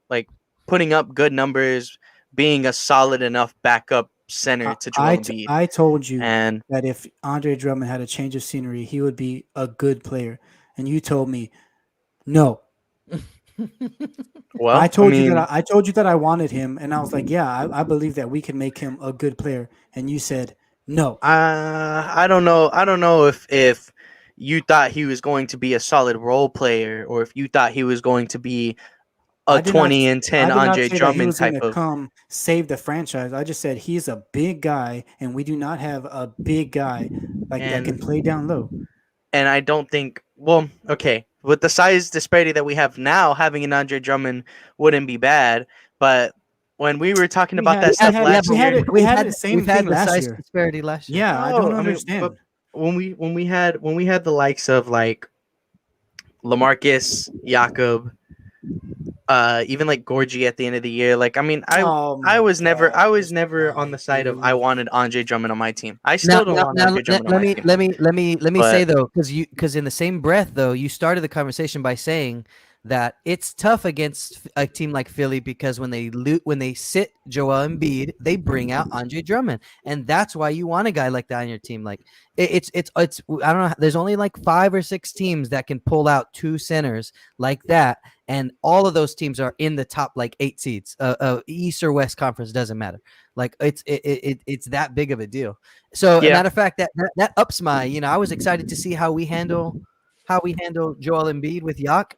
putting up good numbers, being a solid enough backup center to Joel Embiid. I told you And that if Andre Drummond had a change of scenery, he would be a good player, and you told me no. well, I told you that I wanted him, and I was like, yeah, I believe that we can make him a good player, and you said no. I don't know. I don't know if you thought he was going to be a solid role player or if you thought he was going to be a 20 and 10 I did not Andre say that he Drummond was going type to of. come save the franchise. I just said he's a big guy, and we do not have a big guy like that can play down low. And I don't think. Well, okay, with the size disparity that we have now, having an Andre Drummond wouldn't be bad. But when we were talking about that stuff last year, we had the same thing last size year. disparity last year. Yeah, I No, don't I mean, understand. but when we had the likes of like LaMarcus, Jakob, even like Gorgie at the end of the year, like I mean, I was never on the side of I wanted Andre Drummond on my team. I still don't want Andre Drummond on my team. Let me But- say though, because in the same breath though, you started the conversation by saying that it's tough against a team like Philly because when they sit Joel Embiid, they bring out Andre Drummond, and that's why you want a guy like that on your team. Like it's I don't know. There's only like 5 or 6 teams that can pull out 2 centers like that, and all of those teams are in the top like 8 seeds. East or West Conference doesn't matter. Like it's that big of a deal. So Yeah. a matter of fact, that ups my. I was excited to see how we handle Joel Embiid with Yak.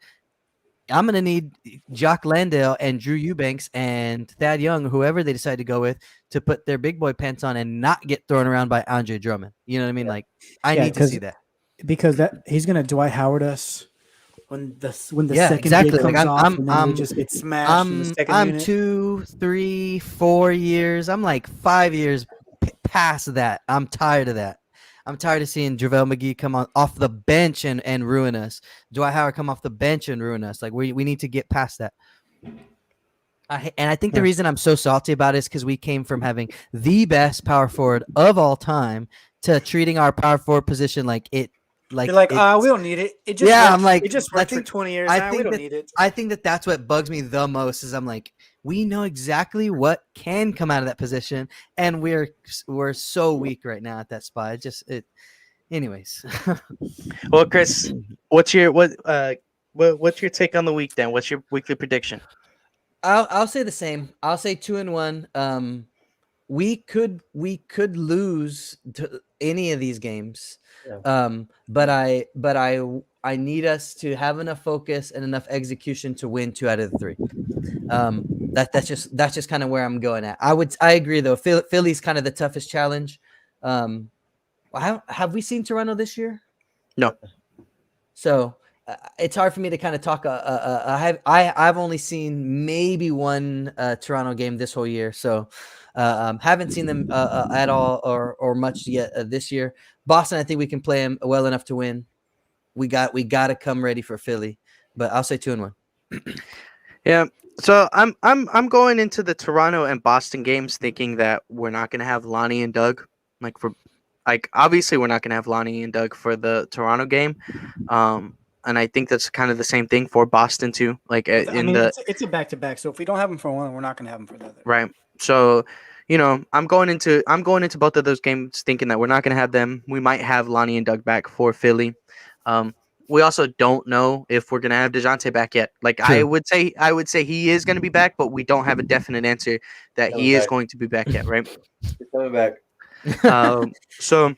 I'm going to need Jock Landale and Drew Eubanks and Thad Young, whoever they decide to go with, to put their big boy pants on and not get thrown around by Andre Drummond. You know what I mean? Like, I need to see that. Because that he's going to Dwight Howard us when the Yeah, second exactly. gig Like, comes off, I'm- and then I'm- we just get smashed in the second I'm unit. 2, 3, 4 years. I'm like 5 years past that. I'm tired of that. I'm tired of seeing JaVale McGee come off the bench and ruin us. Dwight Howard come off the bench and ruin us. Like we need to get past that. And I think the Yeah. reason I'm so salty about it is because we came from having the best power forward of all time to treating our power forward position like it. Like You're like, it's- we don't need it. It just Yeah, worked. I'm like, it just I worked for think- 20 years. I we think don't that- need it. I think that's what bugs me the most is I'm like, we know exactly what can come out of that position, and we're so weak right now at that spot. Anyways. Well, Chris, what's your take on the week then? What's your weekly prediction? I'll say the same. I'll say 2-1. We could lose to any of these games. Yeah. But I need us to have enough focus and enough execution to win 2 out of the 3. That's just kind of where I'm going at. I agree though. Philly's kind of the toughest challenge. Have we seen Toronto this year? No. So it's hard for me to kind of talk. I've only seen maybe one Toronto game this whole year, so haven't seen them at all or much yet this year. Boston, I think we can play them well enough to win. We got to come ready for Philly, but I'll say 2-1. Yeah. So I'm going into the Toronto and Boston games thinking that we're not going to have Lonnie and Doug. Obviously we're not going to have Lonnie and Doug for the Toronto game. And I think that's kind of the same thing for Boston too. It's a back-to-back. So if we don't have them for one, we're not going to have them for the other. Right. So, I'm going into both of those games thinking that we're not going to have them. We might have Lonnie and Doug back for Philly. We also don't know if we're going to have DeJounte back yet. Like, True. I would say he is going to be back, but we don't have a definite answer that he is going to be back yet, right? He's coming back. So,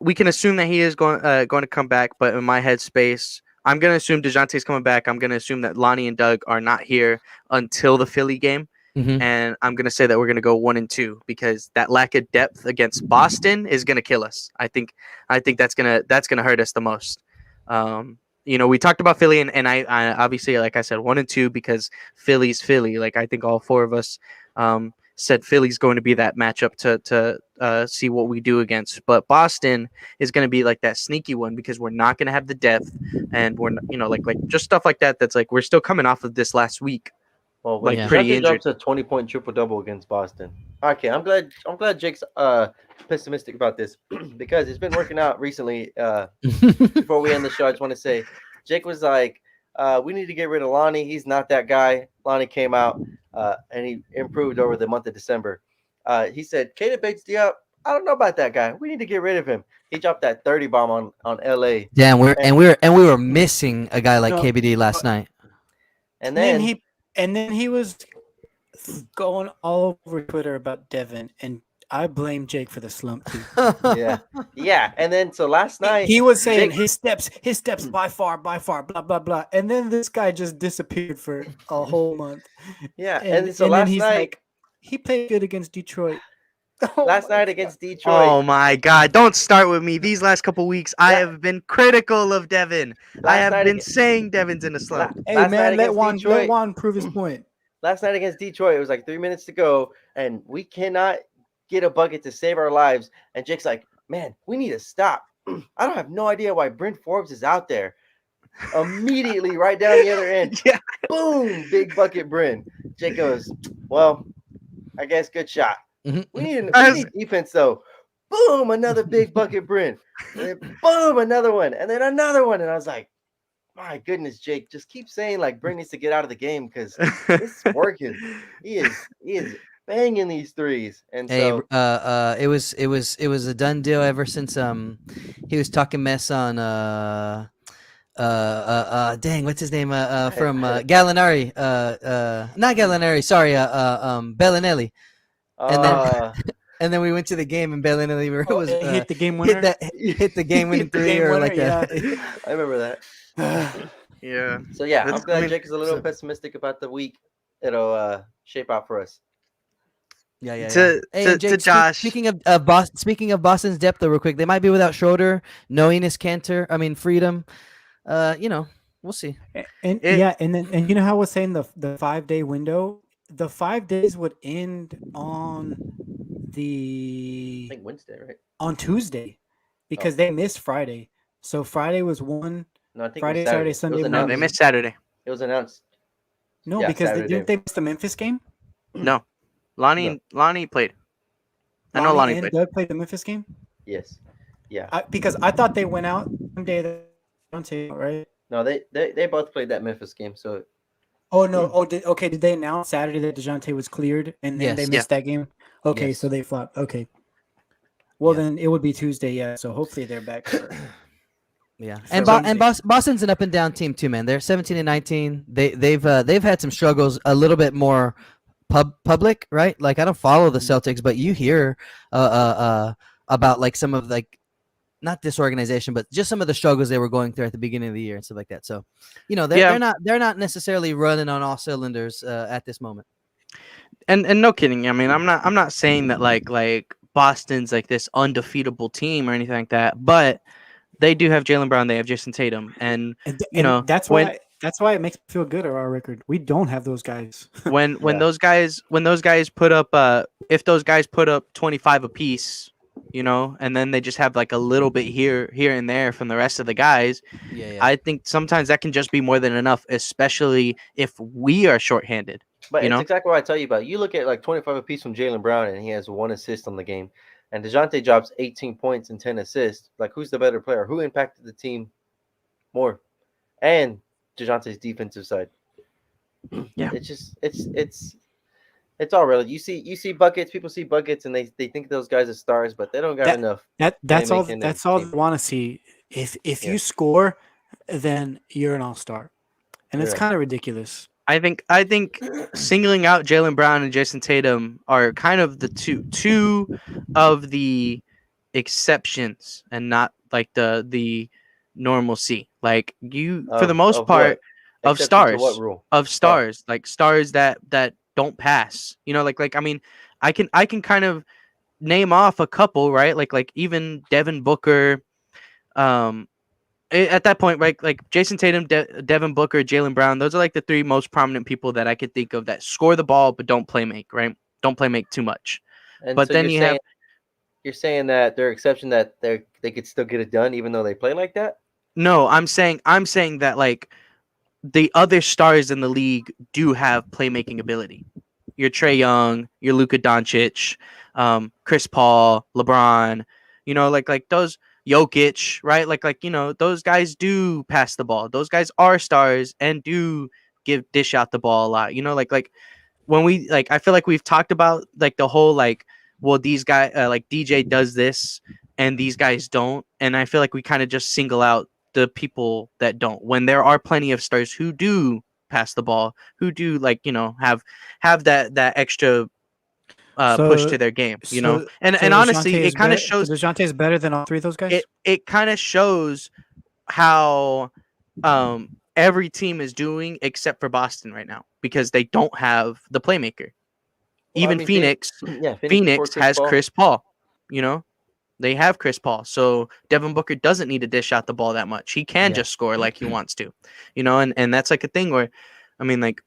we can assume that he is going to come back, but in my headspace, I'm going to assume DeJounte's coming back. I'm going to assume that Lonnie and Doug are not here until the Philly game. Mhm. And I'm going to say that we're going to go 1-2 because that lack of depth against Boston is going to kill us. I think that's going to hurt us the most. We talked about Philly and I obviously, like I said, 1-2 because Philly's Philly. Like, I think all 4 of us said Philly's going to be that matchup to see what we do against. But Boston is going to be like that sneaky one because we're not going to have the depth and we're, like just stuff like that. That's like, we're still coming off of this last week. Well, Like, yeah. pretty injured. Drops a 20-point triple-double against Boston. Okay, I'm glad Jake's pessimistic about this because it's been working out recently. Before we end the show, I just want to say Jake was like, we need to get rid of Lonnie. He's not that guy. Lonnie came out and he improved over the month of December. He said, Keita Bates-Diop, I don't know about that guy. We need to get rid of him. He dropped that 30 bomb on LA. Yeah, we were missing a guy like KBD last night. And then he was going all over Twitter about Devin, and I blame Jake for the slump too. yeah. And then so last night he was saying his steps by far, blah blah blah, and then this guy just disappeared for a whole month. Yeah, and so last he's night like, he played good against Detroit. Last night against Detroit. Oh my God! Don't start with me. These last couple weeks, I have been critical of Devin. I have been saying Devin's in a slump. Hey man, let Juan prove his point. Last night against Detroit, it was like 3 minutes to go, and we cannot get a bucket to save our lives. And Jake's like, man, we need to stop. I don't have no idea why Bryn Forbes is out there. Immediately right down the other end. Yeah. Boom, big bucket Bryn. Jake goes, well, I guess good shot. We need defense though. Boom, another big bucket Bryn. And then boom, another one. And then another one. And I was like, my goodness, Jake, just keep saying like Bryn needs to get out of the game because it's working. He is banging these threes. And so it was a done deal ever since he was talking mess on dang, what's his name from Gallinari, not Gallinari, sorry, Bellinelli. And then we went to the game and Bellinelli hit the game winner. Hit the game winning three or like that. I remember that. Yeah. So yeah, I'm glad Jake is a little pessimistic about the week. It'll shape out for us. Yeah. Hey, Jake, to Josh. Speaking of Boston's depth, though, real quick, they might be without Schroeder, knowing his Freedom. we'll see. And It yeah, and you know how I was saying the 5 day window, the 5 days would end I the think Wednesday, right? on Tuesday Oh because they missed Friday. So Friday was one, no, I think it was Friday, Saturday, Saturday. It was Sunday, no, they announced. Monday. missed Saturday. It was announced. No, Yeah, because Saturday. didn't they miss the Memphis game? No, No. Lonnie played. I know Lonnie Lonnie and played. Doug played the Memphis game. Yes. Yeah. Because I thought they went out one day that right? No, they both played that Memphis game. So Oh no! Oh, okay. Did they announce Saturday that Dejounte was cleared and then they Yes. Yeah. missed that game? Okay, so Yes. they flopped. Okay, well Yeah. then it would be Tuesday. Yeah, so hopefully they're back for Yeah, for and Wednesday. Boston's an up and down team too, man. They're 17 and 19. They've had some struggles, a little bit more public, right? Like I don't follow the Celtics, but you hear about like some of like not disorganization, but just some of the struggles they were going through at the beginning of the year and stuff like that. So, Yeah. they're not necessarily running on all cylinders at this moment. And no kidding. I mean, I'm not saying that like Boston's like this undefeatable team or anything like that, but they do have Jalen Brown. They have Jason Tatum, and And that's when why it makes me feel good at our record. We don't have those guys. when Yeah. those guys put up if those guys put up 25 apiece, and then they just have like a little bit here and there from the rest of the guys. Yeah. I think sometimes that can just be more than enough, especially if we are shorthanded. But You it's know? exactly what I tell you about. You look at like 25 apiece from Jalen Brown, and he has 1 assist on the game. And DeJounte drops 18 points and 10 assists. Like, who's the better player? Who impacted the team more? And DeJounte's defensive side. Yeah. It's just it's all relative. You see buckets. People see buckets, and they think those guys are stars, but they don't got That- enough. That's all. playmaking in That's the all team. they want to see. If Yeah. you score, then you're an all-star, and it's Right. kind of ridiculous. I think singling out Jalen Brown and Jason Tatum are kind of the two of the exceptions and not like the normalcy. Like you, for the most Of part, what? of Exception to stars, what rule? like stars that don't pass. Like I mean, I can kind of name off a couple, right? Like even Devin Booker, at that point, right? Like Jason Tatum, Devin Booker, Jalen Brown, those are like the three most prominent people that I could think of that score the ball but don't play make, right? Don't play make too much. And But so then you're saying that they're exception that they could still get it done even though they play like that. no, I'm saying that like the other stars in the league do have playmaking ability. Your Trae Young, your Luka Doncic, Chris Paul, LeBron, like those Jokic, right? Like those guys do pass the ball. Those guys are stars and do dish out the ball a lot. Like when we like, I feel like we've talked about like the whole like, well, these guys like DJ does this and these guys don't, and I feel like we kind of just single out the people that don't when there are plenty of stars who do pass the ball, who do like have that extra push to their game, and honestly it kind of shows. So DeJounte is better than all three of those guys. It kind of shows how every team is doing except for Boston right now because they don't have the playmaker. Well, Even I mean, Phoenix before has Paul. Chris Paul. They have Chris Paul, so Devin Booker doesn't need to dish out the ball that much. He can Yeah. just score like he wants to, and that's like a thing where, I mean, like,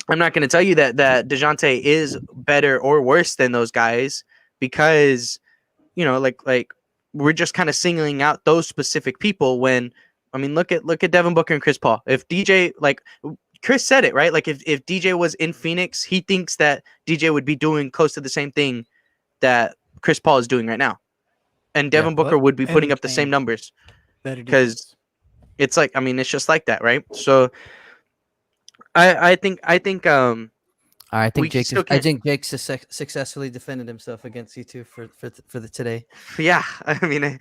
I'm not going to tell you that DeJounte is better or worse than those guys because, like we're just kind of singling out those specific people when, I mean, look at Devin Booker and Chris Paul. If DJ, like Chris said it, right? Like if DJ was in Phoenix, he thinks that DJ would be doing close to the same thing that Chris Paul is doing right now. And Devin Booker would be putting up the same numbers because it's like, I mean, it's just like that, right? So I think I think we Jake. still I can't- think Jake successfully defended himself against you two for the today. yeah, I mean,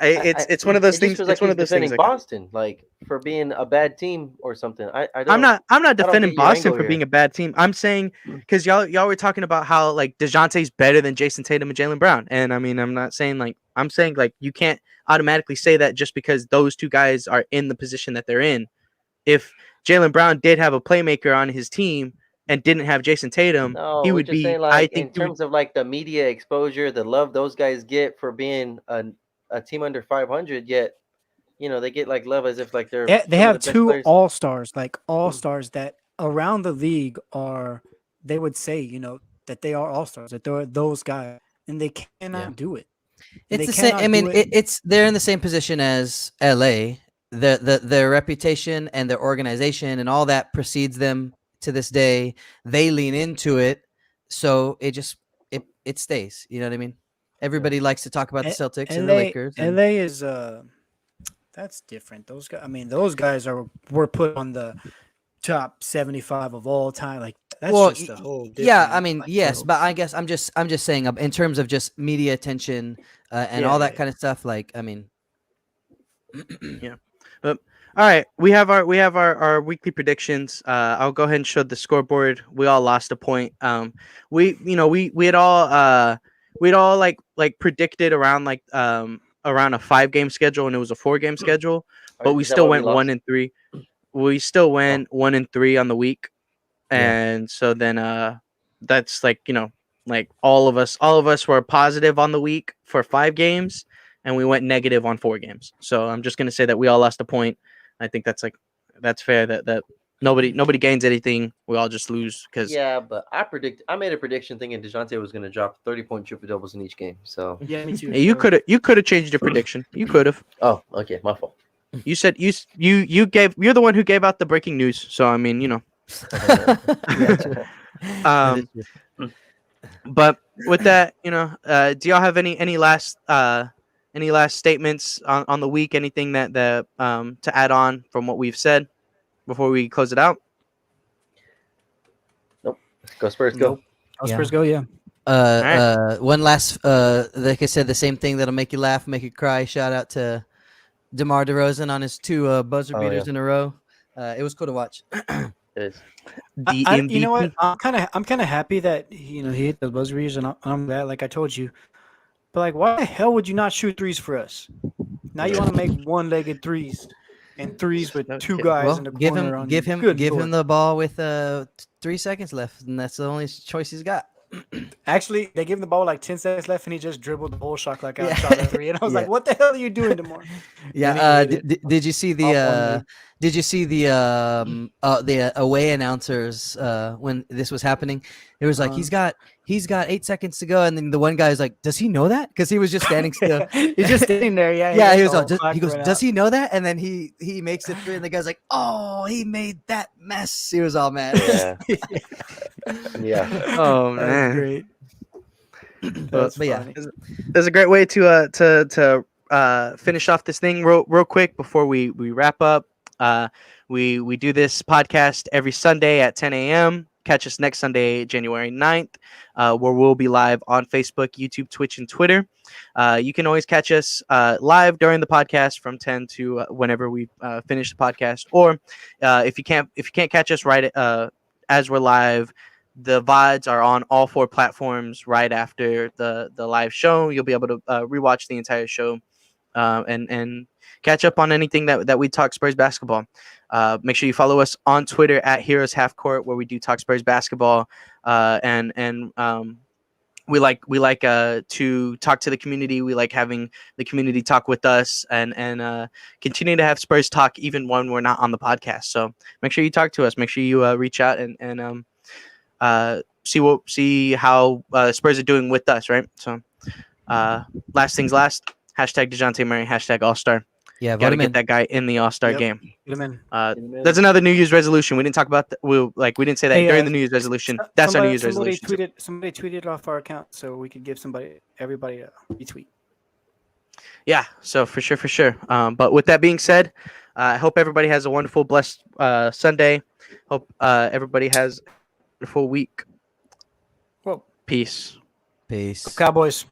it's one of those It just things. feels It's like one he's of those defending things. Boston, like for being a bad team or something. I don't. I'm not don't defending get your Boston angle for here. being a bad team. I'm saying because y'all were talking about how like DeJounte's better than Jason Tatum and Jalen Brown, and I mean I'm not saying like I'm saying like you can't automatically say that just because those two guys are in the position that they're in. If Jalen Brown did have a playmaker on his team and didn't have Jason Tatum, No, he we're would just be. saying I like think in terms of like the media exposure, the love those guys get for being a team under 500. Yet they get like love as if like they're They some of have the best two players. all-stars, like all-stars that around the league are, they would say, that they are all-stars, that they're those guys, and they cannot do it. And It's they the same. I cannot mean, do it. it's they're in the same position as LA. Their reputation and their organization and all that precedes them to this day. They lean into it, so it stays. You know what I mean? Everybody likes to talk about the Celtics and the Lakers. And LA is that's different. Those guys, I mean, those guys were put on the top 75 of all time. Like that's just a whole different, yeah. I mean, like, yes, world. but I guess I'm just saying in terms of just media attention and all that kind of stuff. Like, I mean, Yeah. But all right, we have our weekly predictions. I'll go ahead and show the scoreboard. We all lost a point. We had all like predicted around around a 5-game schedule, and it was a 4-game schedule, but we Is that still why we went 1 lost? and 3. We still went 1 and 3 on the week, Yeah. and so then that's like like all of us were positive on the week for 5 games, and we went negative on 4 games. So I'm just gonna say that we all lost a point. I think that's fair. That nobody gains anything. We all just lose because Yeah, but I made a prediction thinking DeJounte was going to drop 30-point triple doubles in each game. So Yeah, me too. you could have changed your prediction. You could have. oh, okay, my fault. You said you're the one who gave out the breaking news. So I mean But with that, do y'all have any last statements on the week? Anything that to add on from what we've said before we close it out? Nope. Go Spurs, go. Nope. Spurs go, yeah. One last, like I said, the same thing that'll make you laugh, make you cry. Shout out to DeMar DeRozan on his 2 buzzer beaters in a row. It was cool to watch. It is. The MVP. You know what? I'm kind of happy that he hit the buzzer beaters, and I'm glad, like I told you. But like, why the hell would you not shoot threes for us? Now you want to make one-legged threes and threes with 2 guys in the corner. Give him the ball with 3 seconds left, and that's the only choice he's got. Actually, they gave him the ball with like 10 seconds left, and he just dribbled the whole shot clock out. Shot every, and I was like, "What the hell are you doing tomorrow?" Yeah. Did you see the away announcers when this was happening? It was like he's got 8 seconds to go, and then the one guy is like, "Does he know that?" Because he was just standing still. He's just sitting there. Yeah. Yeah. He goes, "Does he know that?" And then he makes it through, and the guy's like, "Oh, he made that mess." He was all mad. Yeah. Yeah. Oh man. That's great. But yeah, There's a great way to finish off this thing real quick before we wrap up. We do this podcast every Sunday at 10 a.m. Catch us next Sunday, January 9th, where we'll be live on Facebook, YouTube, Twitch, and Twitter. You can always catch us live during the podcast from 10 to whenever we finish the podcast. Or if you can't catch us right as we're live, the VODs are on all 4 platforms right after the live show. You'll be able to rewatch the entire show and catch up on anything that we talk Spurs basketball. Make sure you follow us on Twitter at Heroes Half Court, where we do talk Spurs basketball. And we like to talk to the community. We like having the community talk with us and continue to have Spurs talk even when we're not on the podcast. So make sure you talk to us. Make sure you reach out and see how Spurs are doing with us, right? So last things last, hashtag DeJounte Murray, hashtag All-Star. yeah, Gotta get that guy in the All-Star game. Get him in. That's another New Year's resolution. We didn't talk about that. We didn't say that during the New Year's resolution. That's our New Year's resolution. Somebody tweeted off our account so we could give everybody a retweet. Yeah, so for sure. But with that being said, I hope everybody has a wonderful, blessed Sunday. Hope everybody has a wonderful week. Well, Peace. Peace. Cowboys.